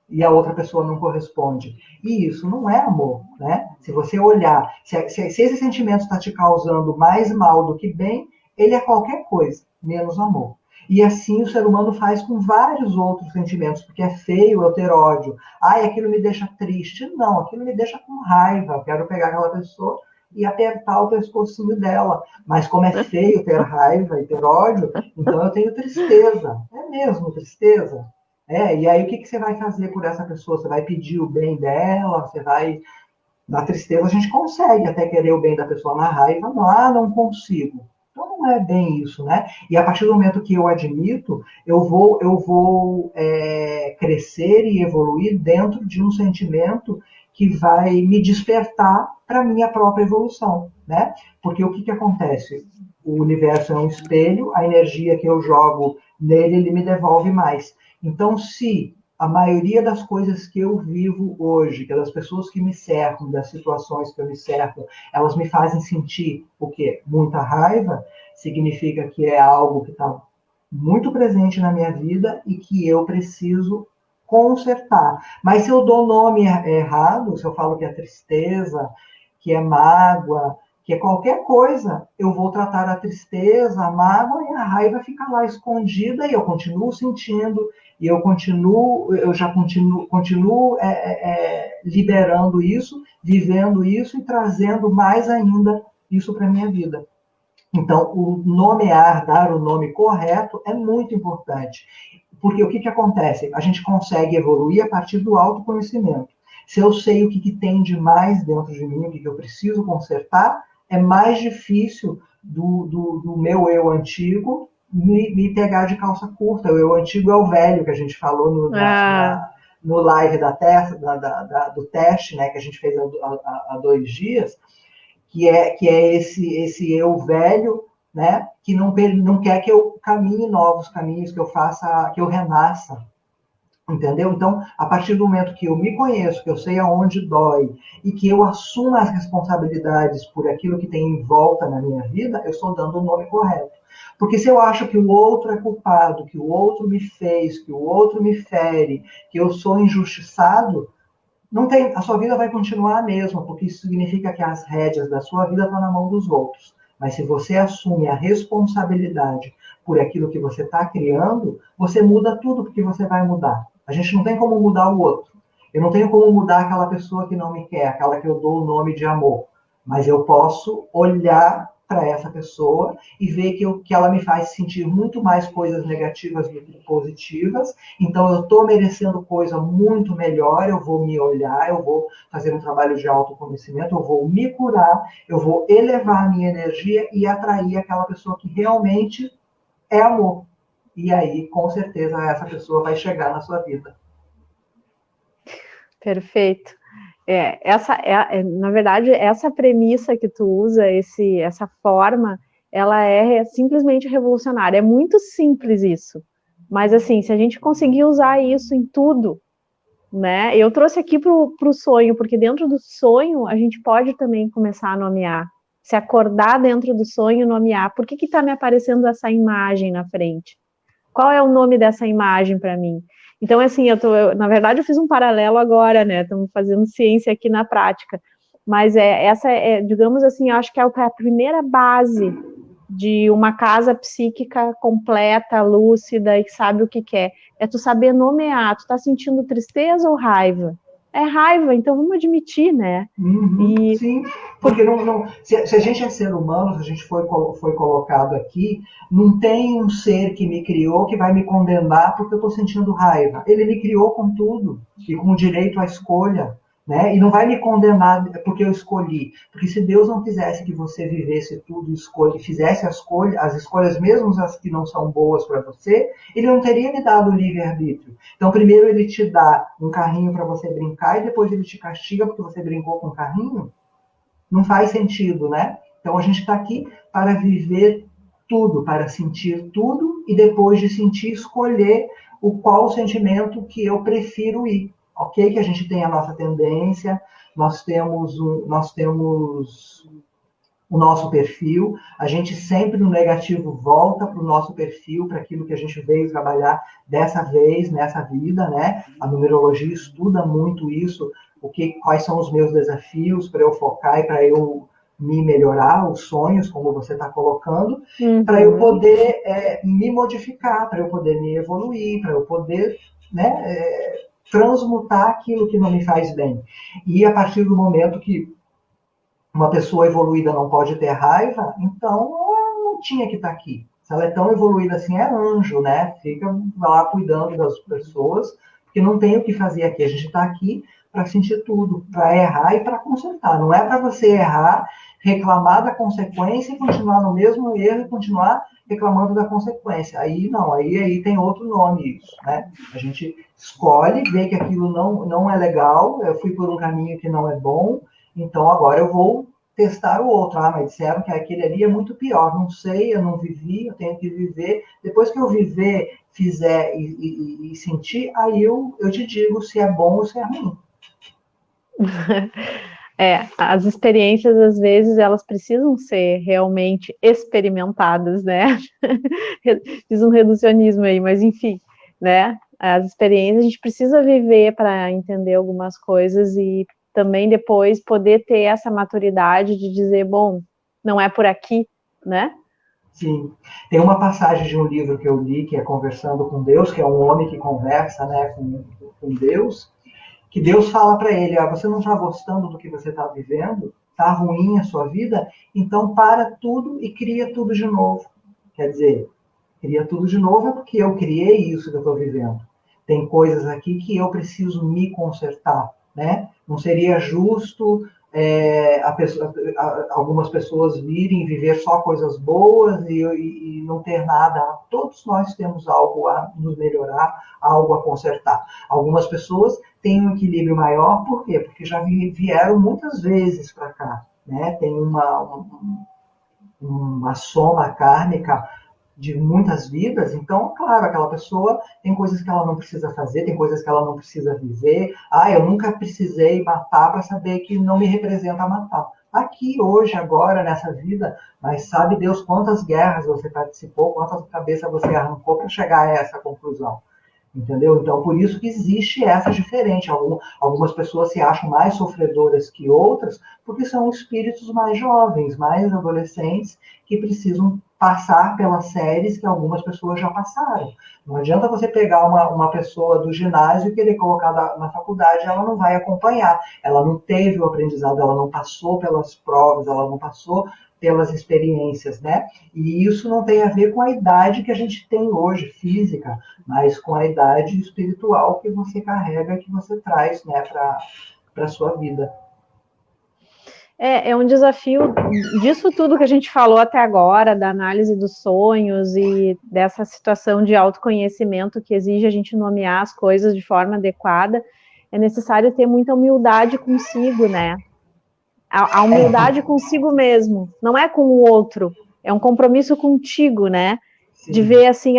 E a outra pessoa não corresponde. E isso não é amor, né? Se você olhar, se esse sentimento está te causando mais mal do que bem, ele é qualquer coisa, menos amor. E assim o ser humano faz com vários outros sentimentos, porque é feio eu ter ódio. Aquilo me deixa triste. Não, aquilo me deixa com raiva. Eu quero pegar aquela pessoa e apertar o pescocinho dela. Mas como é feio ter raiva e ter ódio, então eu tenho tristeza. É mesmo, tristeza. E aí o que você vai fazer por essa pessoa? Você vai pedir o bem dela? Você vai... Na tristeza a gente consegue até querer o bem da pessoa, na raiva não consigo. Então não é bem isso, né? E a partir do momento que eu admito, eu vou crescer e evoluir dentro de um sentimento que vai me despertar para a minha própria evolução, né? Porque o que acontece? O universo é um espelho, a energia que eu jogo nele, ele me devolve mais. Então, se a maioria das coisas que eu vivo hoje, das pessoas que me cercam, das situações que eu me cerco, elas me fazem sentir o quê? Muita raiva, significa que é algo que está muito presente na minha vida e que eu preciso consertar. Mas se eu dou nome errado, se eu falo que é tristeza, que é mágoa, que é qualquer coisa, eu vou tratar a tristeza, a mágoa e a raiva fica lá escondida e eu continuo sentindo, e eu já continuo liberando isso, vivendo isso e trazendo mais ainda isso para a minha vida. Então, o nomear, dar o nome correto é muito importante. Porque o que acontece? A gente consegue evoluir a partir do autoconhecimento. Se eu sei o que tem de mais dentro de mim, o que eu preciso consertar, é mais difícil do meu eu antigo me pegar de calça curta. O eu antigo é o velho, que a gente falou no live do teste, né, que a gente fez há 2 dias, que é esse eu velho, né, que não quer que eu caminhe novos caminhos, que eu faça, que eu renasça. Entendeu? Então, a partir do momento que eu me conheço, que eu sei aonde dói e que eu assumo as responsabilidades por aquilo que tem em volta na minha vida, eu estou dando o nome correto. Porque se eu acho que o outro é culpado, que o outro me fez, que o outro me fere, que eu sou injustiçado, a sua vida vai continuar a mesma, porque isso significa que as rédeas da sua vida estão na mão dos outros. Mas se você assume a responsabilidade por aquilo que você está criando, você muda tudo, porque você vai mudar. A gente não tem como mudar o outro. Eu não tenho como mudar aquela pessoa que não me quer, aquela que eu dou o nome de amor. Mas eu posso olhar para essa pessoa e ver que ela me faz sentir muito mais coisas negativas do que positivas. Então, eu estou merecendo coisa muito melhor, eu vou me olhar, eu vou fazer um trabalho de autoconhecimento, eu vou me curar, eu vou elevar a minha energia e atrair aquela pessoa que realmente é amor. E aí, com certeza, essa pessoa vai chegar na sua vida. Perfeito. Na verdade, essa premissa que tu usa, essa forma, ela é simplesmente revolucionária. É muito simples isso. Mas, assim, se a gente conseguir usar isso em tudo, né? Eu trouxe aqui para o sonho, porque dentro do sonho a gente pode também começar a nomear. Se acordar dentro do sonho e nomear. Por que está me aparecendo essa imagem na frente? Qual é o nome dessa imagem para mim? Então, assim, na verdade, eu fiz um paralelo agora, né? Estamos fazendo ciência aqui na prática. Mas digamos assim, eu acho que é a primeira base de uma casa psíquica completa, lúcida e que sabe o que quer. É tu saber nomear. Tu tá sentindo tristeza ou raiva? É raiva, então vamos admitir, né? Uhum, sim, porque se a gente é ser humano, se a gente foi colocado aqui, não tem um ser que me criou que vai me condenar porque eu estou sentindo raiva. Ele me criou com tudo e com o direito à escolha, né? E não vai me condenar porque eu escolhi. Porque se Deus não quisesse que você vivesse tudo, fizesse as escolhas, mesmo as que não são boas para você, ele não teria me dado o livre-arbítrio. Então, primeiro ele te dá um carrinho para você brincar e depois ele te castiga porque você brincou com o carrinho? Não faz sentido, né? Então, a gente está aqui para viver tudo, para sentir tudo e depois de sentir, escolher qual sentimento que eu prefiro ir. Ok? Que a gente tem a nossa tendência, nós temos o nosso perfil, a gente sempre no negativo volta para o nosso perfil, para aquilo que a gente veio trabalhar dessa vez, nessa vida, né? A numerologia estuda muito isso, quais são os meus desafios para eu focar e para eu me melhorar, os sonhos, como você está colocando, para eu poder me modificar, para eu poder me evoluir, para eu poder, transmutar aquilo que não me faz bem. E a partir do momento que uma pessoa evoluída não pode ter raiva, então ela não tinha que estar aqui. Se ela é tão evoluída assim, é anjo, né? Fica lá cuidando das pessoas, porque não tem o que fazer aqui. A gente está aqui para sentir tudo, para errar e para consertar. Não é para você errar, reclamar da consequência e continuar no mesmo erro e continuar reclamando da consequência. Aí não, aí tem outro nome isso, né? A gente escolhe, vê que aquilo não é legal, eu fui por um caminho que não é bom, então agora eu vou testar o outro. Ah, mas disseram que aquele ali é muito pior. Não sei, eu não vivi, eu tenho que viver. Depois que eu viver, fizer e sentir, aí eu te digo se é bom ou se é ruim. As experiências, às vezes, elas precisam ser realmente experimentadas, né? Fiz um reducionismo aí, mas enfim, né? As experiências a gente precisa viver para entender algumas coisas e também depois poder ter essa maturidade de dizer, bom, não é por aqui, né? Sim. Tem uma passagem de um livro que eu li, que é Conversando com Deus, que é um homem que conversa, né, com Deus, que Deus fala para ele, você não está gostando do que você está vivendo? Está ruim a sua vida? Então para tudo e cria tudo de novo. Quer dizer, cria tudo de novo é porque eu criei isso que eu estou vivendo. Tem coisas aqui que eu preciso me consertar, né? Não seria justo algumas pessoas virem viver só coisas boas e não ter nada. Todos nós temos algo a nos melhorar, algo a consertar. Algumas pessoas têm um equilíbrio maior, por quê? Porque já vieram muitas vezes para cá, né? Tem uma soma kármica de muitas vidas, então, claro, aquela pessoa tem coisas que ela não precisa fazer, tem coisas que ela não precisa viver. Ah, eu nunca precisei matar para saber que não me representa matar. Aqui, hoje, agora, nessa vida, mas sabe Deus quantas guerras você participou, quantas cabeças você arrancou para chegar a essa conclusão. Entendeu? Então, por isso que existe essa diferença. Algumas pessoas se acham mais sofredoras que outras, porque são espíritos mais jovens, mais adolescentes, que precisam passar pelas séries que algumas pessoas já passaram. Não adianta você pegar uma pessoa do ginásio e querer colocar na faculdade, ela não vai acompanhar. Ela não teve o aprendizado, ela não passou pelas provas, ela não passou pelas experiências, né? E isso não tem a ver com a idade que a gente tem hoje, física, mas com a idade espiritual que você carrega, que você traz, né, para a sua vida. É um desafio disso tudo que a gente falou até agora, da análise dos sonhos e dessa situação de autoconhecimento que exige a gente nomear as coisas de forma adequada. É necessário ter muita humildade consigo, né? A humildade consigo mesmo, não é com o outro, é um compromisso contigo, né? Sim. De ver assim,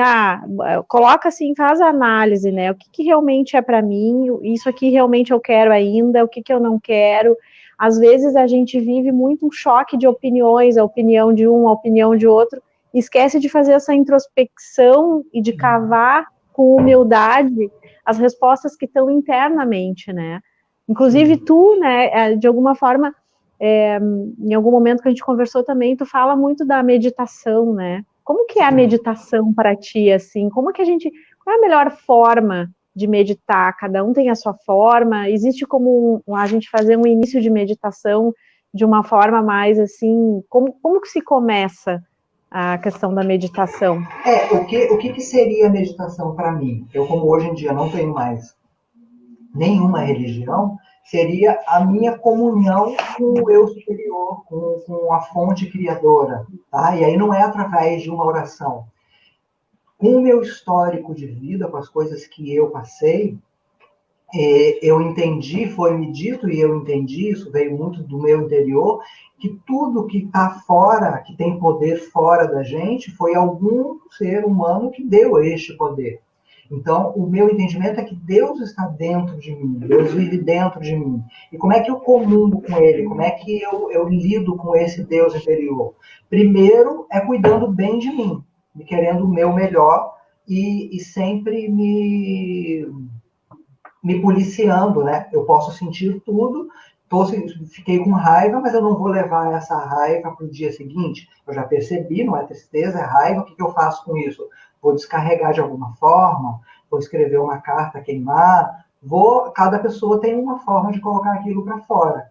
coloca assim, faz a análise, né? O que realmente é para mim, isso aqui realmente eu quero ainda, o que eu não quero. Às vezes a gente vive muito um choque de opiniões, a opinião de um, a opinião de outro, e esquece de fazer essa introspecção e de cavar com humildade as respostas que estão internamente, né? Inclusive tu, né, de alguma forma, em algum momento que a gente conversou também, tu fala muito da meditação, né? Como que é a meditação para ti, assim? Qual é a melhor forma de meditar? Cada um tem a sua forma. Existe como a gente fazer um início de meditação de uma forma mais assim? Como que se começa a questão da meditação? O que seria meditação para mim? Eu, como hoje em dia não tenho mais nenhuma religião, seria a minha comunhão com o eu superior, com a fonte criadora. Tá? E aí não é através de uma oração. Com o meu histórico de vida, com as coisas que eu passei, eu entendi, foi me dito e eu entendi, isso veio muito do meu interior, que tudo que está fora, que tem poder fora da gente, foi algum ser humano que deu este poder. Então, o meu entendimento é que Deus está dentro de mim, Deus vive dentro de mim. E como é que eu comungo com Ele? Como é que eu lido com esse Deus interior? Primeiro, é cuidando bem de mim, me querendo o meu melhor e sempre me policiando, né? Eu posso sentir tudo, fiquei com raiva, mas eu não vou levar essa raiva para o dia seguinte. Eu já percebi, não é tristeza, é raiva, o que eu faço com isso? Vou descarregar de alguma forma, vou escrever uma carta, queimar, cada pessoa tem uma forma de colocar aquilo para fora.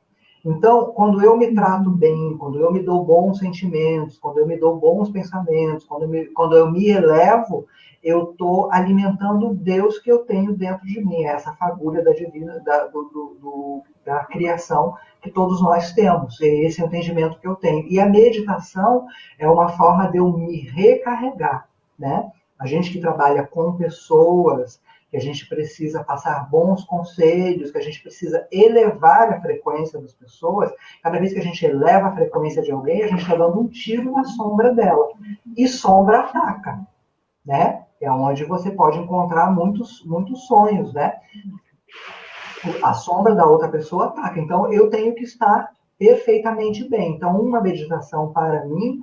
Então, quando eu me trato bem, quando eu me dou bons sentimentos, quando eu me dou bons pensamentos, quando eu me elevo, eu estou alimentando o Deus que eu tenho dentro de mim, essa fagulha da divina, da criação que todos nós temos. Esse é o entendimento que eu tenho. E a meditação é uma forma de eu me recarregar, né? A gente que trabalha com pessoas, que a gente precisa passar bons conselhos, que a gente precisa elevar a frequência das pessoas, cada vez que a gente eleva a frequência de alguém, a gente está dando um tiro na sombra dela. E sombra ataca, né? É onde você pode encontrar muitos sonhos, né? A sombra da outra pessoa ataca. Então, eu tenho que estar perfeitamente bem. Então, uma meditação para mim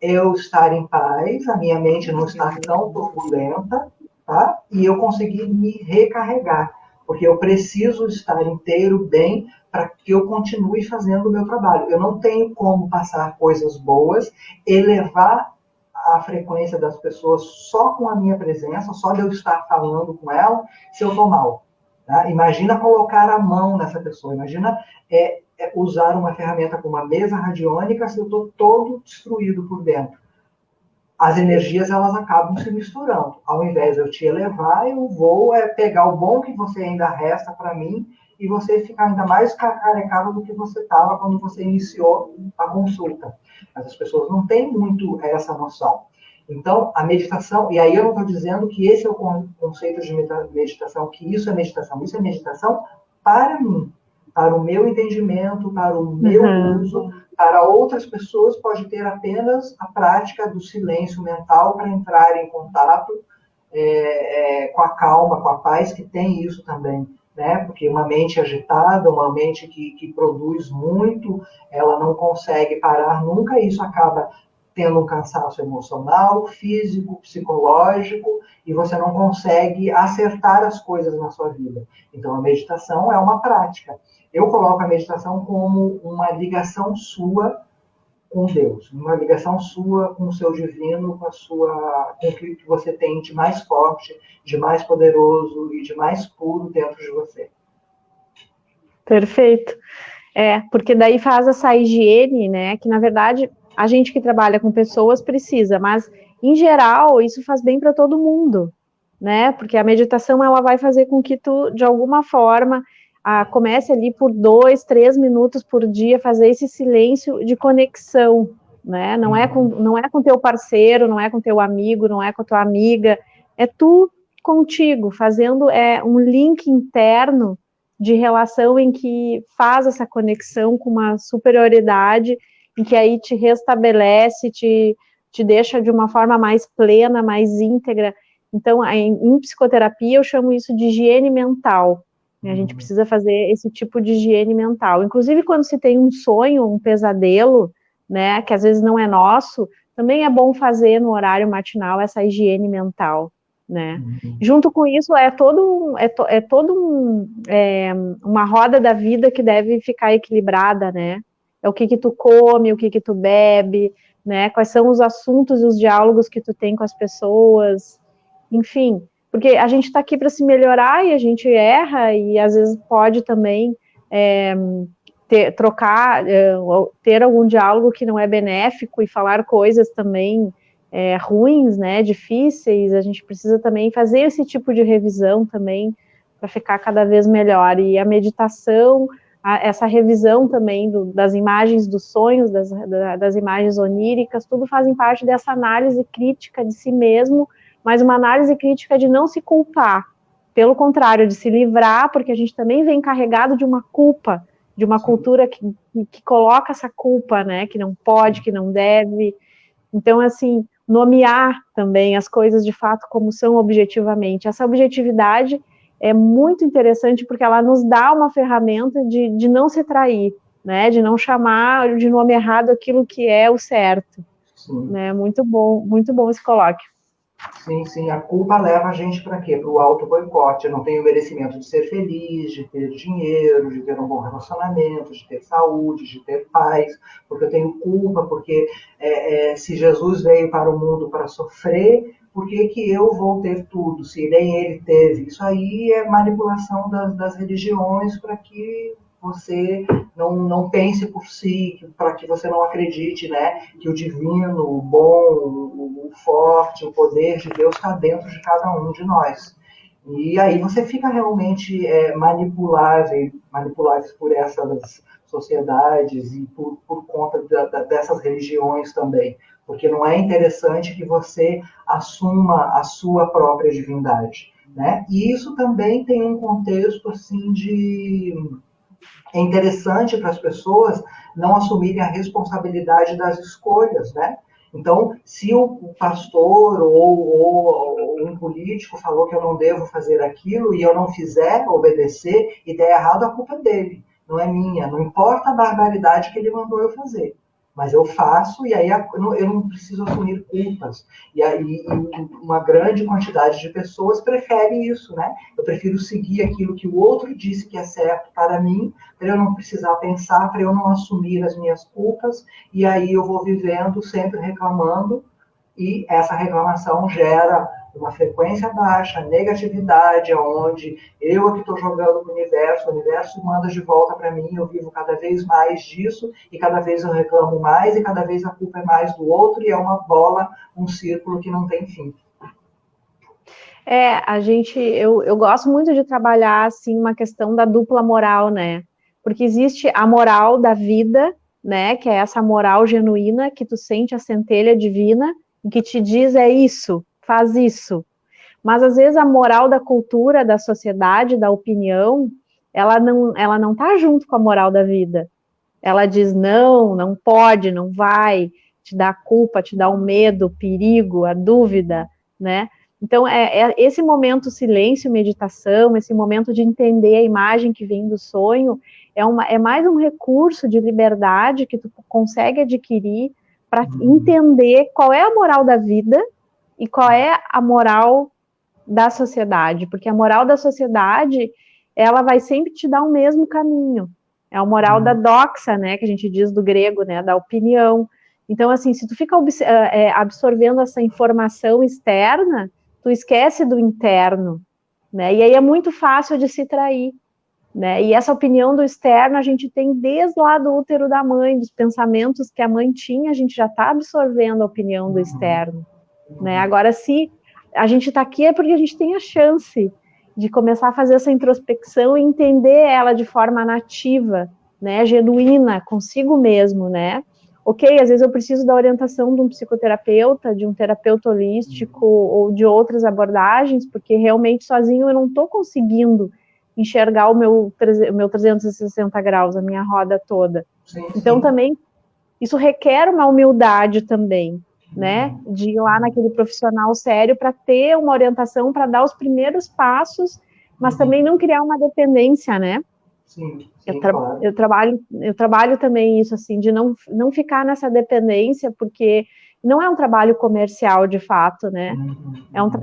é eu estar em paz, a minha mente não estar tão turbulenta, tá? E eu conseguir me recarregar, porque eu preciso estar inteiro, bem, para que eu continue fazendo o meu trabalho. Eu não tenho como passar coisas boas, elevar a frequência das pessoas só com a minha presença, só de eu estar falando com ela, se eu estou mal. Tá? Imagina colocar a mão nessa pessoa, imagina usar uma ferramenta como uma mesa radiônica se eu estou todo destruído por dentro. As energias elas acabam se misturando. Ao invés de eu te elevar, eu vou pegar o bom que você ainda resta para mim e você ficar ainda mais carecado do que você estava quando você iniciou a consulta. Mas as pessoas não têm muito essa noção. Então, a meditação, e aí eu não estou dizendo que esse é o conceito de meditação, que isso é meditação para mim, para o meu entendimento, para o meu uso. Para outras pessoas pode ter apenas a prática do silêncio mental para entrar em contato com a calma, com a paz, que tem isso também, né? Porque uma mente agitada, uma mente que produz muito, ela não consegue parar nunca, e isso acaba tendo um cansaço emocional, físico, psicológico, e você não consegue acertar as coisas na sua vida. Então, a meditação é uma prática. Eu coloco a meditação como uma ligação sua com Deus, uma ligação sua com o seu divino, com o que você tem de mais forte, de mais poderoso e de mais puro dentro de você. Perfeito. Porque daí faz essa higiene, né, que na verdade a gente que trabalha com pessoas precisa, mas em geral isso faz bem para todo mundo, né, porque a meditação ela vai fazer com que tu, de alguma forma, comece ali por 2, 3 minutos por dia, fazer esse silêncio de conexão, né, não é com teu parceiro, não é com teu amigo, não é com tua amiga, é tu contigo, fazendo um link interno de relação em que faz essa conexão com uma superioridade, em que aí te restabelece, te deixa de uma forma mais plena, mais íntegra. Então, em psicoterapia, eu chamo isso de higiene mental. A gente precisa fazer esse tipo de higiene mental. Inclusive, quando se tem um sonho, um pesadelo, né, que às vezes não é nosso, também é bom fazer no horário matinal essa higiene mental, né? Junto com isso, uma roda da vida que deve ficar equilibrada, né? É o que tu come, o que tu bebe, né? Quais são os assuntos e os diálogos que tu tem com as pessoas, enfim, porque a gente está aqui para se melhorar e a gente erra e às vezes pode também ter algum diálogo que não é benéfico e falar coisas também ruins, né, difíceis. A gente precisa também fazer esse tipo de revisão também para ficar cada vez melhor. E a meditação, essa revisão também das imagens dos sonhos, das imagens oníricas, tudo fazem parte dessa análise crítica de si mesmo, mas uma análise crítica de não se culpar. Pelo contrário, de se livrar, porque a gente também vem carregado de uma culpa, de uma cultura que coloca essa culpa, né, que não pode, que não deve. Então, assim, nomear também as coisas de fato como são objetivamente. Essa objetividade é muito interessante porque ela nos dá uma ferramenta de não se trair, né? De não chamar de nome errado aquilo que é o certo. Né? Muito bom esse colóquio. Sim, a culpa leva a gente para quê? Para o auto-boicote. Eu não tenho merecimento de ser feliz, de ter dinheiro, de ter um bom relacionamento, de ter saúde, de ter paz, porque eu tenho culpa, porque se Jesus veio para o mundo para sofrer, por que eu vou ter tudo, se nem ele teve? Isso aí é manipulação das religiões para que você não pense por si, para que você não acredite, né, que o divino, o bom, o forte, o poder de Deus está dentro de cada um de nós. E aí você fica realmente manipulável por essas sociedades e por conta dessas religiões também. Porque não é interessante que você assuma a sua própria divindade, né? E isso também tem um contexto assim de... É interessante para as pessoas não assumirem a responsabilidade das escolhas, né? Então, se o pastor ou um político falou que eu não devo fazer aquilo e eu não fizer, obedecer, e der errado, a culpa é dele, não é minha. Não importa a barbaridade que ele mandou eu fazer. Mas eu faço e aí eu não preciso assumir culpas. E aí uma grande quantidade de pessoas prefere isso, né? Eu prefiro seguir aquilo que o outro disse que é certo para mim, para eu não precisar pensar, para eu não assumir as minhas culpas, e aí eu vou vivendo sempre reclamando, e essa reclamação gera uma frequência baixa, negatividade, onde eu que estou jogando para o universo manda de volta para mim, eu vivo cada vez mais disso, e cada vez eu reclamo mais, e cada vez a culpa é mais do outro, e é uma bola, um círculo que não tem fim. Eu gosto muito de trabalhar, assim, uma questão da dupla moral, né? Porque existe a moral da vida, né? Que é essa moral genuína, que tu sente a centelha divina, e que te diz é isso, faz isso. Mas, às vezes, a moral da cultura, da sociedade, da opinião, ela não tá junto com a moral da vida. Ela diz, não pode, não vai, te dá culpa, te dá o medo, o perigo, a dúvida, né? Então, esse momento silêncio, meditação, esse momento de entender a imagem que vem do sonho, é mais um recurso de liberdade que tu consegue adquirir para entender qual é a moral da vida e qual é a moral da sociedade, porque a moral da sociedade, ela vai sempre te dar o mesmo caminho. É a moral da doxa, né, que a gente diz do grego, né, da opinião. Então, assim, se tu fica absorvendo essa informação externa, tu esquece do interno, né, e aí é muito fácil de se trair, né, e essa opinião do externo a gente tem desde lá do útero da mãe, dos pensamentos que a mãe tinha, a gente já está absorvendo a opinião do externo, né. Agora, se a gente está aqui é porque a gente tem a chance de começar a fazer essa introspecção e entender ela de forma nativa, né, genuína, consigo mesmo, né? Ok, às vezes eu preciso da orientação de um psicoterapeuta, de um terapeuta holístico ou de outras abordagens, porque realmente sozinho eu não estou conseguindo enxergar o meu 360 graus, a minha roda toda. Sim. Então também, isso requer uma humildade também, né, de ir lá naquele profissional sério para ter uma orientação, para dar os primeiros passos, mas também não criar uma dependência, né? Sim, claro. Eu trabalho também isso, assim, de não ficar nessa dependência, porque não é um trabalho comercial, de fato, né?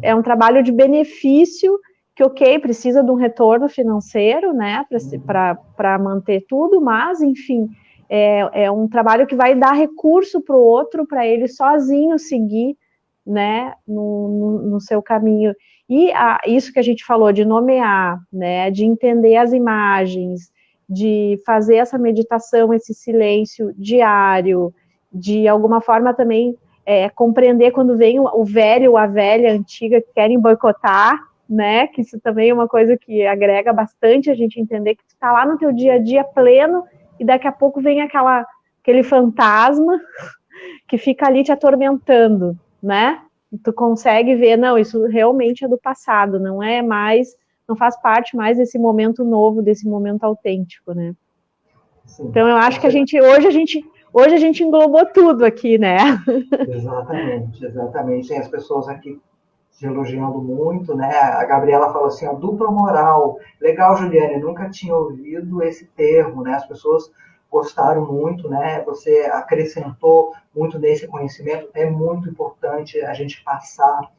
É um trabalho de benefício que, ok, precisa de um retorno financeiro, né, para manter tudo, mas, enfim, é um trabalho que vai dar recurso para o outro, para ele sozinho seguir, né, no seu caminho. E isso que a gente falou de nomear, né, de entender as imagens, de fazer essa meditação, esse silêncio diário, de alguma forma também compreender quando vem o velho ou a velha antiga que querem boicotar, né, que isso também é uma coisa que agrega bastante a gente entender que tu está lá no teu dia a dia pleno e daqui a pouco vem aquele fantasma que fica ali te atormentando, né? E tu consegue ver, não, isso realmente é do passado, não faz parte mais desse momento novo, desse momento autêntico, né? Sim, então eu acho que hoje a gente englobou tudo aqui, né? Exatamente. Tem as pessoas aqui te elogiando muito, né? A Gabriela falou assim, a dupla moral. Legal, Juliane, nunca tinha ouvido esse termo, né? As pessoas gostaram muito, né? Você acrescentou muito nesse conhecimento. É muito importante a gente passar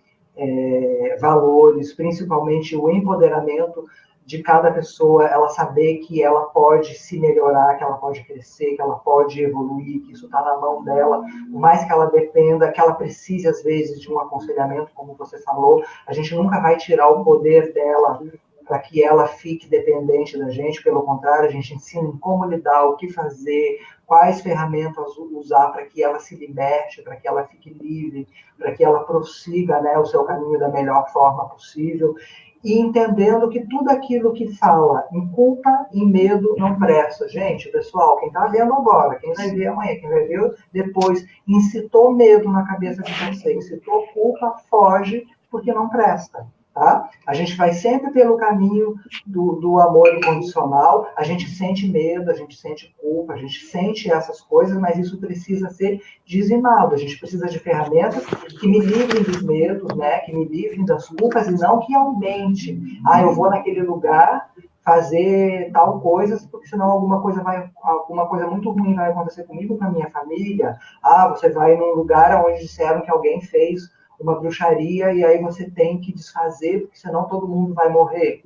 valores, principalmente o empoderamento de cada pessoa, ela saber que ela pode se melhorar, que ela pode crescer, que ela pode evoluir, que isso está na mão dela, por mais que ela dependa, que ela precise, às vezes, de um aconselhamento, como você falou, a gente nunca vai tirar o poder dela para que ela fique dependente da gente. Pelo contrário, a gente ensina em como lidar, o que fazer, quais ferramentas usar para que ela se liberte, para que ela fique livre, para que ela prossiga, né, o seu caminho da melhor forma possível. E entendendo que tudo aquilo que fala em culpa e medo não presta. Gente, pessoal, quem está vendo agora, quem vai ver amanhã, quem vai ver depois, incitou medo na cabeça de você, incitou culpa, foge, porque não presta. Tá? A gente vai sempre pelo caminho do amor incondicional, a gente sente medo, a gente sente culpa, a gente sente essas coisas, mas isso precisa ser dizimado. A gente precisa de ferramentas que me livrem dos medos, né? Que me livrem das culpas e não que aumente. Ah, eu vou naquele lugar fazer tal coisa, porque senão alguma coisa muito ruim vai acontecer comigo, com a minha família. Ah, você vai num lugar onde disseram que alguém fez uma bruxaria e aí você tem que desfazer, porque senão todo mundo vai morrer.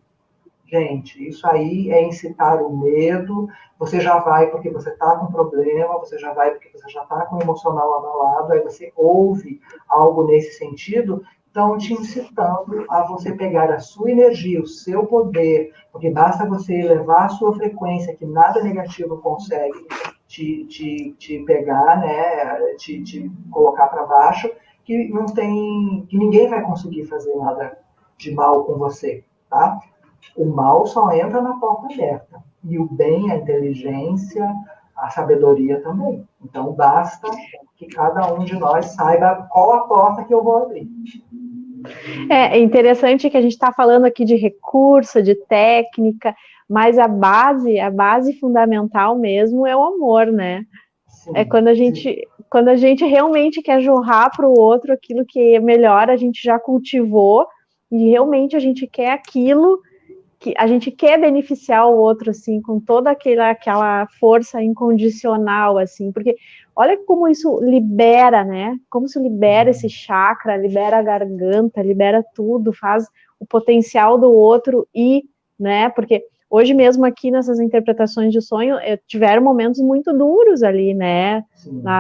Gente, isso aí é incitar o medo. Você já vai porque você está com problema, você já vai porque você já está com o emocional abalado, aí você ouve algo nesse sentido, estão te incitando a você pegar a sua energia, o seu poder, porque basta você elevar a sua frequência, que nada negativo consegue te pegar, né, te colocar para baixo, que não tem, que ninguém vai conseguir fazer nada de mal com você, tá? O mal só entra na porta aberta. E o bem, a inteligência, a sabedoria também. Então, basta que cada um de nós saiba qual a porta que eu vou abrir. É interessante que a gente está falando aqui de recurso, de técnica, mas a base fundamental mesmo é o amor, né? Sim, é quando a gente realmente quer jorrar para o outro aquilo que é melhor, a gente já cultivou, e realmente a gente quer aquilo, que a gente quer beneficiar o outro, assim, com toda aquela força incondicional, assim, porque olha como isso libera, né? Como isso libera esse chakra, libera a garganta, libera tudo, faz o potencial do outro ir, né? Porque hoje mesmo aqui nessas interpretações de sonho, tiveram momentos muito duros ali, né?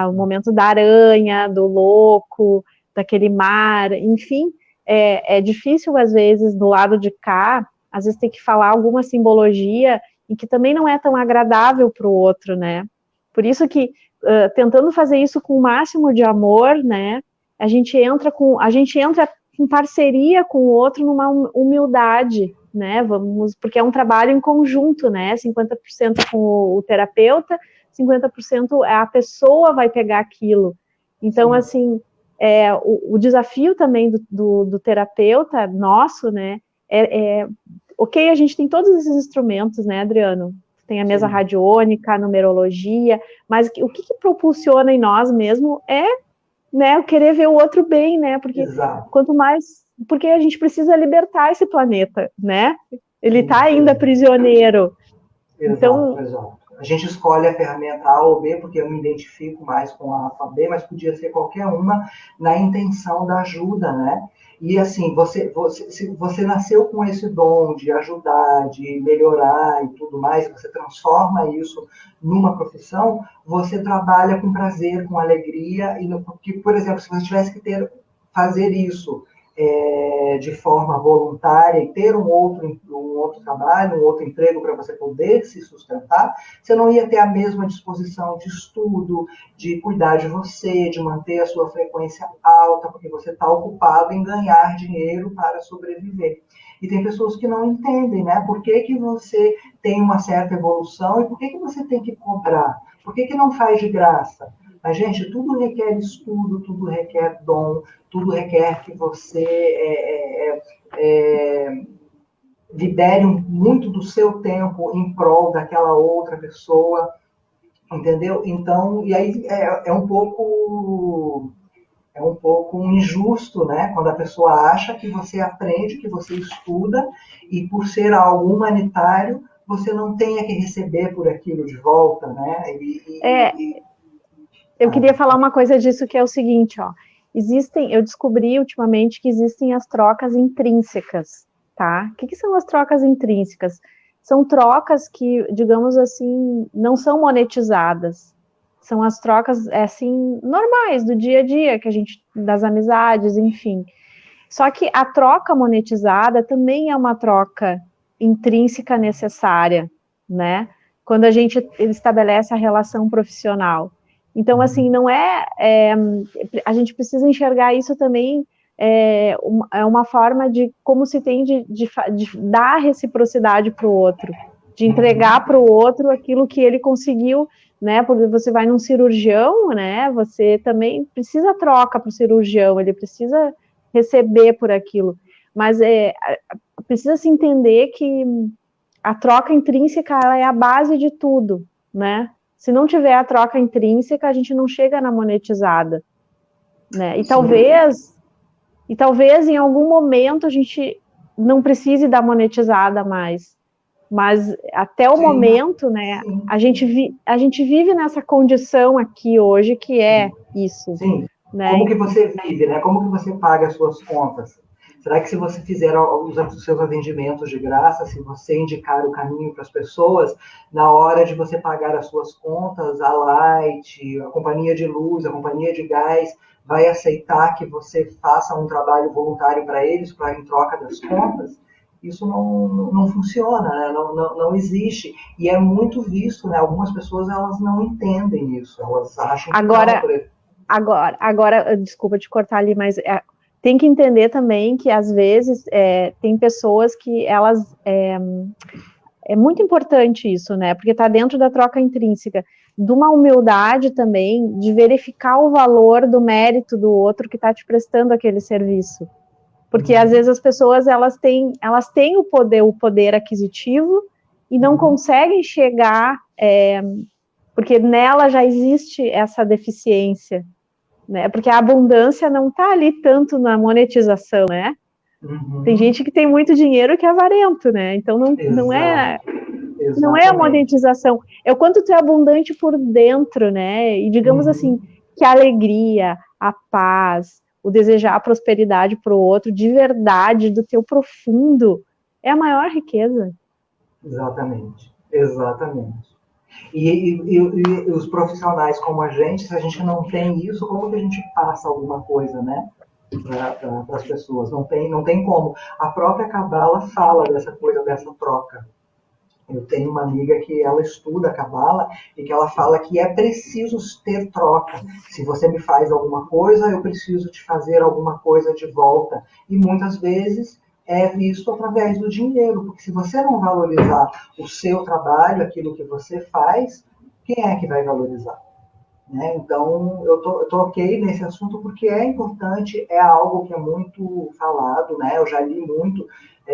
O momento da aranha, do louco, daquele mar, enfim, é difícil às vezes do lado de cá, às vezes tem que falar alguma simbologia em que também não é tão agradável para o outro, né? Por isso que, tentando fazer isso com o máximo de amor, né, a gente entra em parceria com o outro numa humildade, né, porque é um trabalho em conjunto, né, 50% com o terapeuta, 50% a pessoa vai pegar aquilo. Então, sim, assim, o desafio também do terapeuta nosso, né, ok, a gente tem todos esses instrumentos, né, Adriano? Tem a mesa, sim, radiônica, a numerologia, mas o que propulsiona em nós mesmo é, né, o querer ver o outro bem, né? Porque exato, quanto mais, porque a gente precisa libertar esse planeta, né? Ele está ainda prisioneiro. Exato, então, exato. A gente escolhe a ferramenta A ou B, porque eu me identifico mais com a A ou B, mas podia ser qualquer uma na intenção da ajuda, né? E assim, se você nasceu com esse dom de ajudar, de melhorar e tudo mais, você transforma isso numa profissão, você trabalha com prazer, com alegria, porque, por exemplo, se você tivesse que fazer isso de forma voluntária e ter um outro trabalho, um outro emprego para você poder se sustentar, você não ia ter a mesma disposição de estudo, de cuidar de você, de manter a sua frequência alta, porque você está ocupado em ganhar dinheiro para sobreviver. E tem pessoas que não entendem, né? Por que você tem uma certa evolução e por que você tem que cobrar? Por que não faz de graça? Mas, gente, tudo requer estudo, tudo requer dom, tudo requer que você libere muito do seu tempo em prol daquela outra pessoa, entendeu? Então, e aí é um pouco injusto, né? Quando a pessoa acha que você aprende, que você estuda, e por ser algo humanitário, você não tenha que receber por aquilo de volta, né? Eu queria falar uma coisa disso, que é o seguinte, ó. Eu descobri ultimamente que existem as trocas intrínsecas, tá? O que são as trocas intrínsecas? São trocas que, digamos assim, não são monetizadas. São as trocas, assim, normais, do dia a dia, das amizades, enfim. Só que a troca monetizada também é uma troca intrínseca necessária, né? Quando a gente estabelece a relação profissional. Então, assim, não a gente precisa enxergar isso também, é uma forma de como se tem de dar reciprocidade para o outro, de entregar para o outro aquilo que ele conseguiu, né? Porque você vai num cirurgião, né? Você também precisa troca para o cirurgião, ele precisa receber por aquilo, mas precisa se entender que a troca intrínseca ela é a base de tudo, né? Se não tiver a troca intrínseca, a gente não chega na monetizada, né? E talvez em algum momento a gente não precise da monetizada mais, mas até o momento, né? A gente vive nessa condição aqui hoje que é isso. Sim. Né? Como que você vive, né? Como que você paga as suas contas? Será que se você fizer os seus atendimentos de graça, se você indicar o caminho para as pessoas, na hora de você pagar as suas contas, a Light, a companhia de luz, a companhia de gás, vai aceitar que você faça um trabalho voluntário para eles, em troca das contas? Isso não funciona, né? Não existe. E é muito visto, né? Algumas pessoas elas não entendem isso, elas acham que Agora, desculpa te cortar ali, mas tem que entender também que às vezes tem pessoas que elas é muito importante isso, né? Porque está dentro da troca intrínseca, de uma humildade também, de verificar o valor do mérito do outro que está te prestando aquele serviço. Porque às vezes as pessoas elas têm o poder aquisitivo e não conseguem chegar, porque nela já existe essa deficiência. Né? Porque a abundância não está ali tanto na monetização, né? Tem gente que tem muito dinheiro que é avarento, né? Então não é a monetização, é o quanto tu é abundante por dentro, né? E digamos assim, que a alegria, a paz, o desejar a prosperidade para o outro, de verdade, do teu profundo, é a maior riqueza. Exatamente. E os profissionais como a gente, se a gente não tem isso, como que a gente passa alguma coisa, né? Para as pessoas. Não tem como. A própria Cabala fala dessa coisa, dessa troca. Eu tenho uma amiga que ela estuda a Cabala e que ela fala que é preciso ter troca. Se você me faz alguma coisa, eu preciso te fazer alguma coisa de volta. E muitas vezes é visto através do dinheiro, porque se você não valorizar o seu trabalho, aquilo que você faz, quem é que vai valorizar? Né? Então, eu toquei nesse assunto porque é importante, é algo que é muito falado, né? Eu já li muito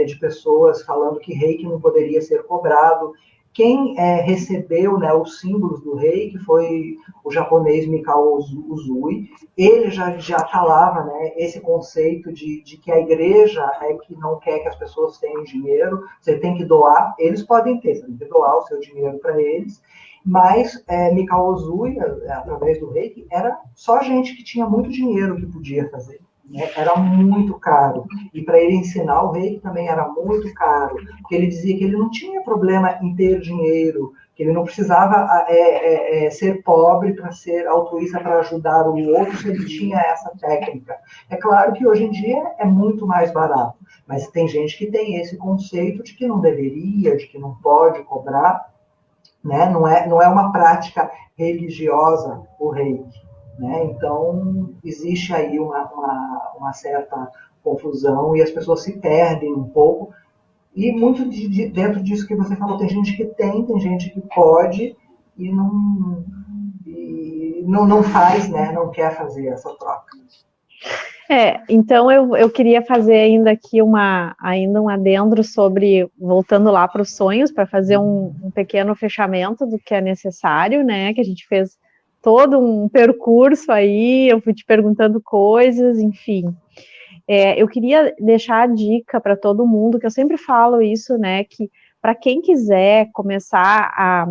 de pessoas falando que reiki não poderia ser cobrado. Quem recebeu, né, os símbolos do reiki foi o japonês Mikao Usui. Ele já falava, né, esse conceito de que a igreja é que não quer que as pessoas tenham dinheiro, você tem que doar, eles podem ter, você tem que doar o seu dinheiro para eles. Mas Mikao Usui, através do reiki, era só gente que tinha muito dinheiro que podia fazer. Né? Era muito caro. E para ele ensinar o reiki também era muito caro. Porque ele dizia que ele não tinha problema em ter dinheiro, que ele não precisava ser pobre para ser altruísta, para ajudar o outro, se ele tinha essa técnica. É claro que hoje em dia é muito mais barato. Mas tem gente que tem esse conceito de que não deveria, de que não pode cobrar. Né? Não é uma prática religiosa o reiki. Né? Então, existe aí uma certa confusão e as pessoas se perdem um pouco. E muito dentro disso que você falou, tem gente que tem gente que pode e não faz, né? Não quer fazer essa troca. Então eu queria fazer ainda aqui um adendo sobre, voltando lá para os sonhos, para fazer um pequeno fechamento do que é necessário, né, que a gente fez todo um percurso aí, eu fui te perguntando coisas, enfim. Eu queria deixar a dica para todo mundo, que eu sempre falo isso, né, que para quem quiser começar a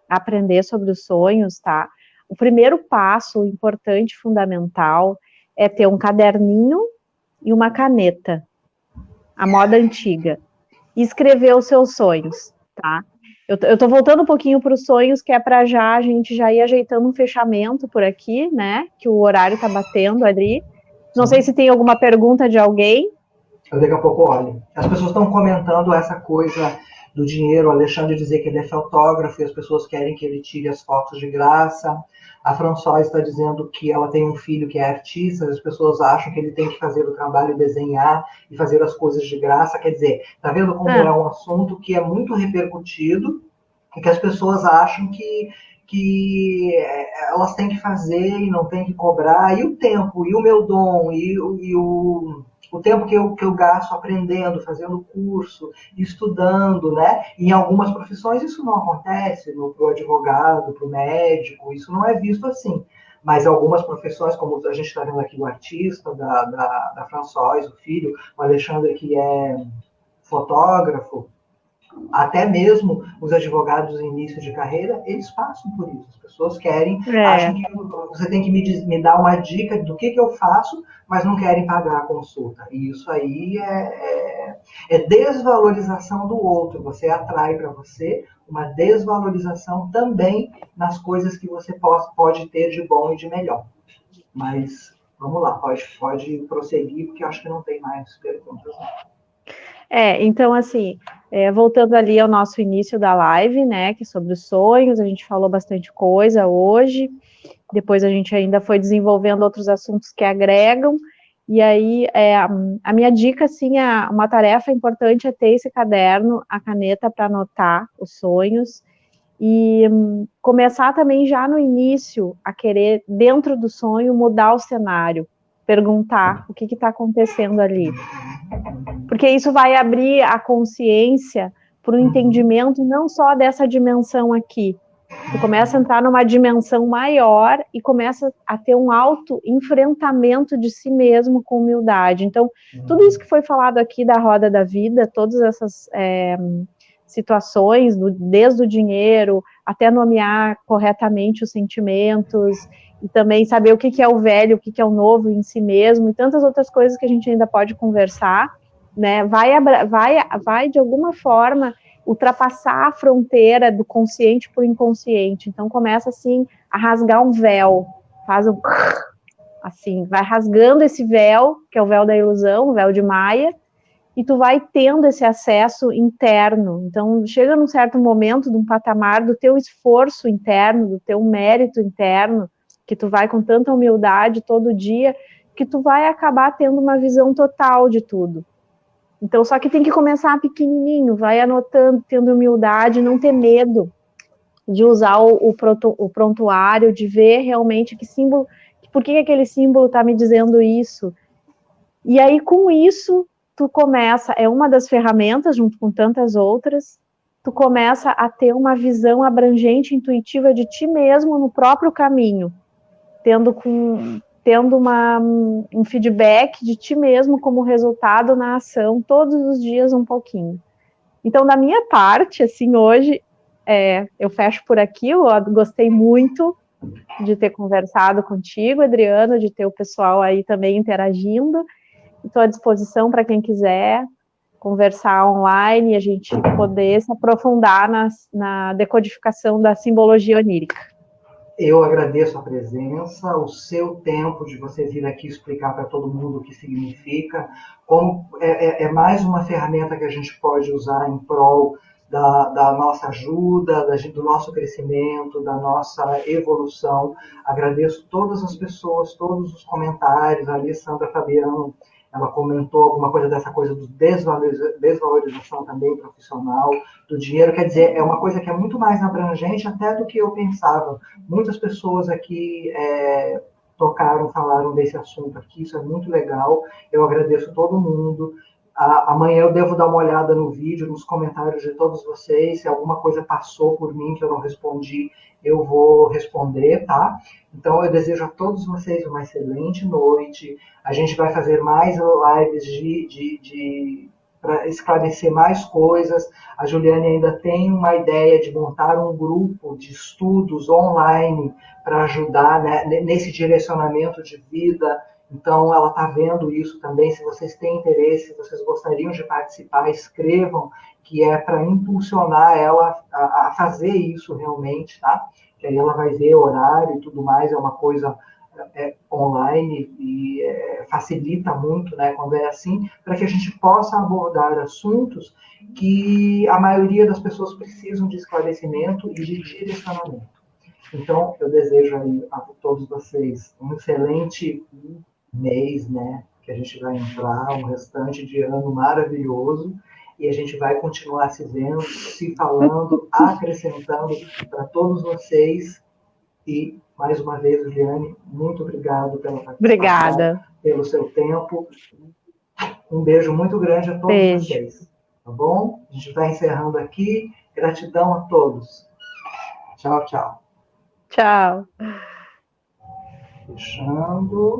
aprender sobre os sonhos, tá, o primeiro passo importante, fundamental, é ter um caderninho e uma caneta, a moda antiga, e escrever os seus sonhos, tá? Eu tô voltando um pouquinho para os sonhos, que é para a gente já ir ajeitando um fechamento por aqui, né? Que o horário tá batendo ali. Não sei se tem alguma pergunta de alguém. Daqui a pouco olho. As pessoas estão comentando essa coisa do dinheiro, o Alexandre dizer que ele é fotógrafo e as pessoas querem que ele tire as fotos de graça. A Françoise está dizendo que ela tem um filho que é artista, as pessoas acham que ele tem que fazer o trabalho, desenhar e fazer as coisas de graça. Quer dizer, tá vendo como é um assunto que é muito repercutido e que as pessoas acham que elas têm que fazer e não têm que cobrar. E o tempo, e o meu dom, e o tempo que eu gasto aprendendo, fazendo curso, estudando, né? Em algumas profissões isso não acontece, para o advogado, para o médico, isso não é visto assim. Mas algumas profissões, como a gente está vendo aqui o artista, da Françoise, o filho, o Alexandre, que é fotógrafo, até mesmo os advogados em início de carreira, eles passam por isso. As pessoas querem, acham que você tem que me dar uma dica do que eu faço, mas não querem pagar a consulta. E isso aí é desvalorização do outro. Você atrai para você uma desvalorização também nas coisas que você pode ter de bom e de melhor. Mas vamos lá, pode prosseguir, porque eu acho que não tem mais perguntas. Então, assim, voltando ali ao nosso início da live, né, que é sobre os sonhos, a gente falou bastante coisa hoje, depois a gente ainda foi desenvolvendo outros assuntos que agregam, e aí a minha dica, assim, uma tarefa importante é ter esse caderno, a caneta para anotar os sonhos, e começar também já no início a querer, dentro do sonho, mudar o cenário, perguntar o que está acontecendo ali. Porque isso vai abrir a consciência para o entendimento não só dessa dimensão aqui. Tu começa a entrar numa dimensão maior e começa a ter um auto-enfrentamento de si mesmo com humildade. Então, tudo isso que foi falado aqui da roda da vida, todas essas situações, desde o dinheiro até nomear corretamente os sentimentos, e também saber o que é o velho, o que é o novo em si mesmo, e tantas outras coisas que a gente ainda pode conversar, né? Vai de alguma forma ultrapassar a fronteira do consciente para o inconsciente. Então começa assim a rasgar um véu, faz um assim, vai rasgando esse véu, que é o véu da ilusão, o véu de Maia, e tu vai tendo esse acesso interno. Então chega num certo momento, de um patamar do teu esforço interno, do teu mérito interno, que tu vai com tanta humildade todo dia, que tu vai acabar tendo uma visão total de tudo. Então, só que tem que começar pequenininho, vai anotando, tendo humildade, não ter medo de usar o prontuário, de ver realmente que símbolo, por que aquele símbolo está me dizendo isso. E aí, com isso, tu começa, é uma das ferramentas, junto com tantas outras, tu começa a ter uma visão abrangente, intuitiva de ti mesmo no próprio caminho, tendo um feedback de ti mesmo como resultado na ação, todos os dias um pouquinho. Então, da minha parte, assim, hoje, eu fecho por aqui, eu gostei muito de ter conversado contigo, Adriano, de ter o pessoal aí também interagindo, estou à disposição para quem quiser conversar online e a gente poder se aprofundar na decodificação da simbologia onírica. Eu agradeço a presença, o seu tempo de você vir aqui explicar para todo mundo o que significa, como é mais uma ferramenta que a gente pode usar em prol da nossa ajuda, do nosso crescimento, da nossa evolução. Agradeço todas as pessoas, todos os comentários. A Alessandra Fabiano, ela comentou alguma coisa dessa coisa do desvalorização também profissional, do dinheiro. Quer dizer, é uma coisa que é muito mais abrangente até do que eu pensava. Muitas pessoas aqui falaram desse assunto aqui, isso é muito legal. Eu agradeço todo mundo. Amanhã eu devo dar uma olhada no vídeo, nos comentários de todos vocês. Se alguma coisa passou por mim que eu não respondi, eu vou responder, tá? Então eu desejo a todos vocês uma excelente noite. A gente vai fazer mais lives para esclarecer mais coisas. A Juliane ainda tem uma ideia de montar um grupo de estudos online para ajudar, né, nesse direcionamento de vida. Então, ela está vendo isso também. Se vocês têm interesse, se vocês gostariam de participar, escrevam, que é para impulsionar ela a fazer isso realmente, tá? Que aí ela vai ver o horário e tudo mais, é uma coisa online e facilita muito, né, quando é assim, para que a gente possa abordar assuntos que a maioria das pessoas precisam de esclarecimento e de direcionamento. Então, eu desejo aí a todos vocês um excelente mês, né, que a gente vai entrar, um restante de ano maravilhoso, e a gente vai continuar se vendo, se falando, acrescentando para todos vocês. E, mais uma vez, Juliane, muito obrigado pela participação, Obrigada. Pelo seu tempo. Um beijo muito grande a todos vocês. Tá bom? A gente vai encerrando aqui. Gratidão a todos. Tchau, tchau. Tchau. Fechando.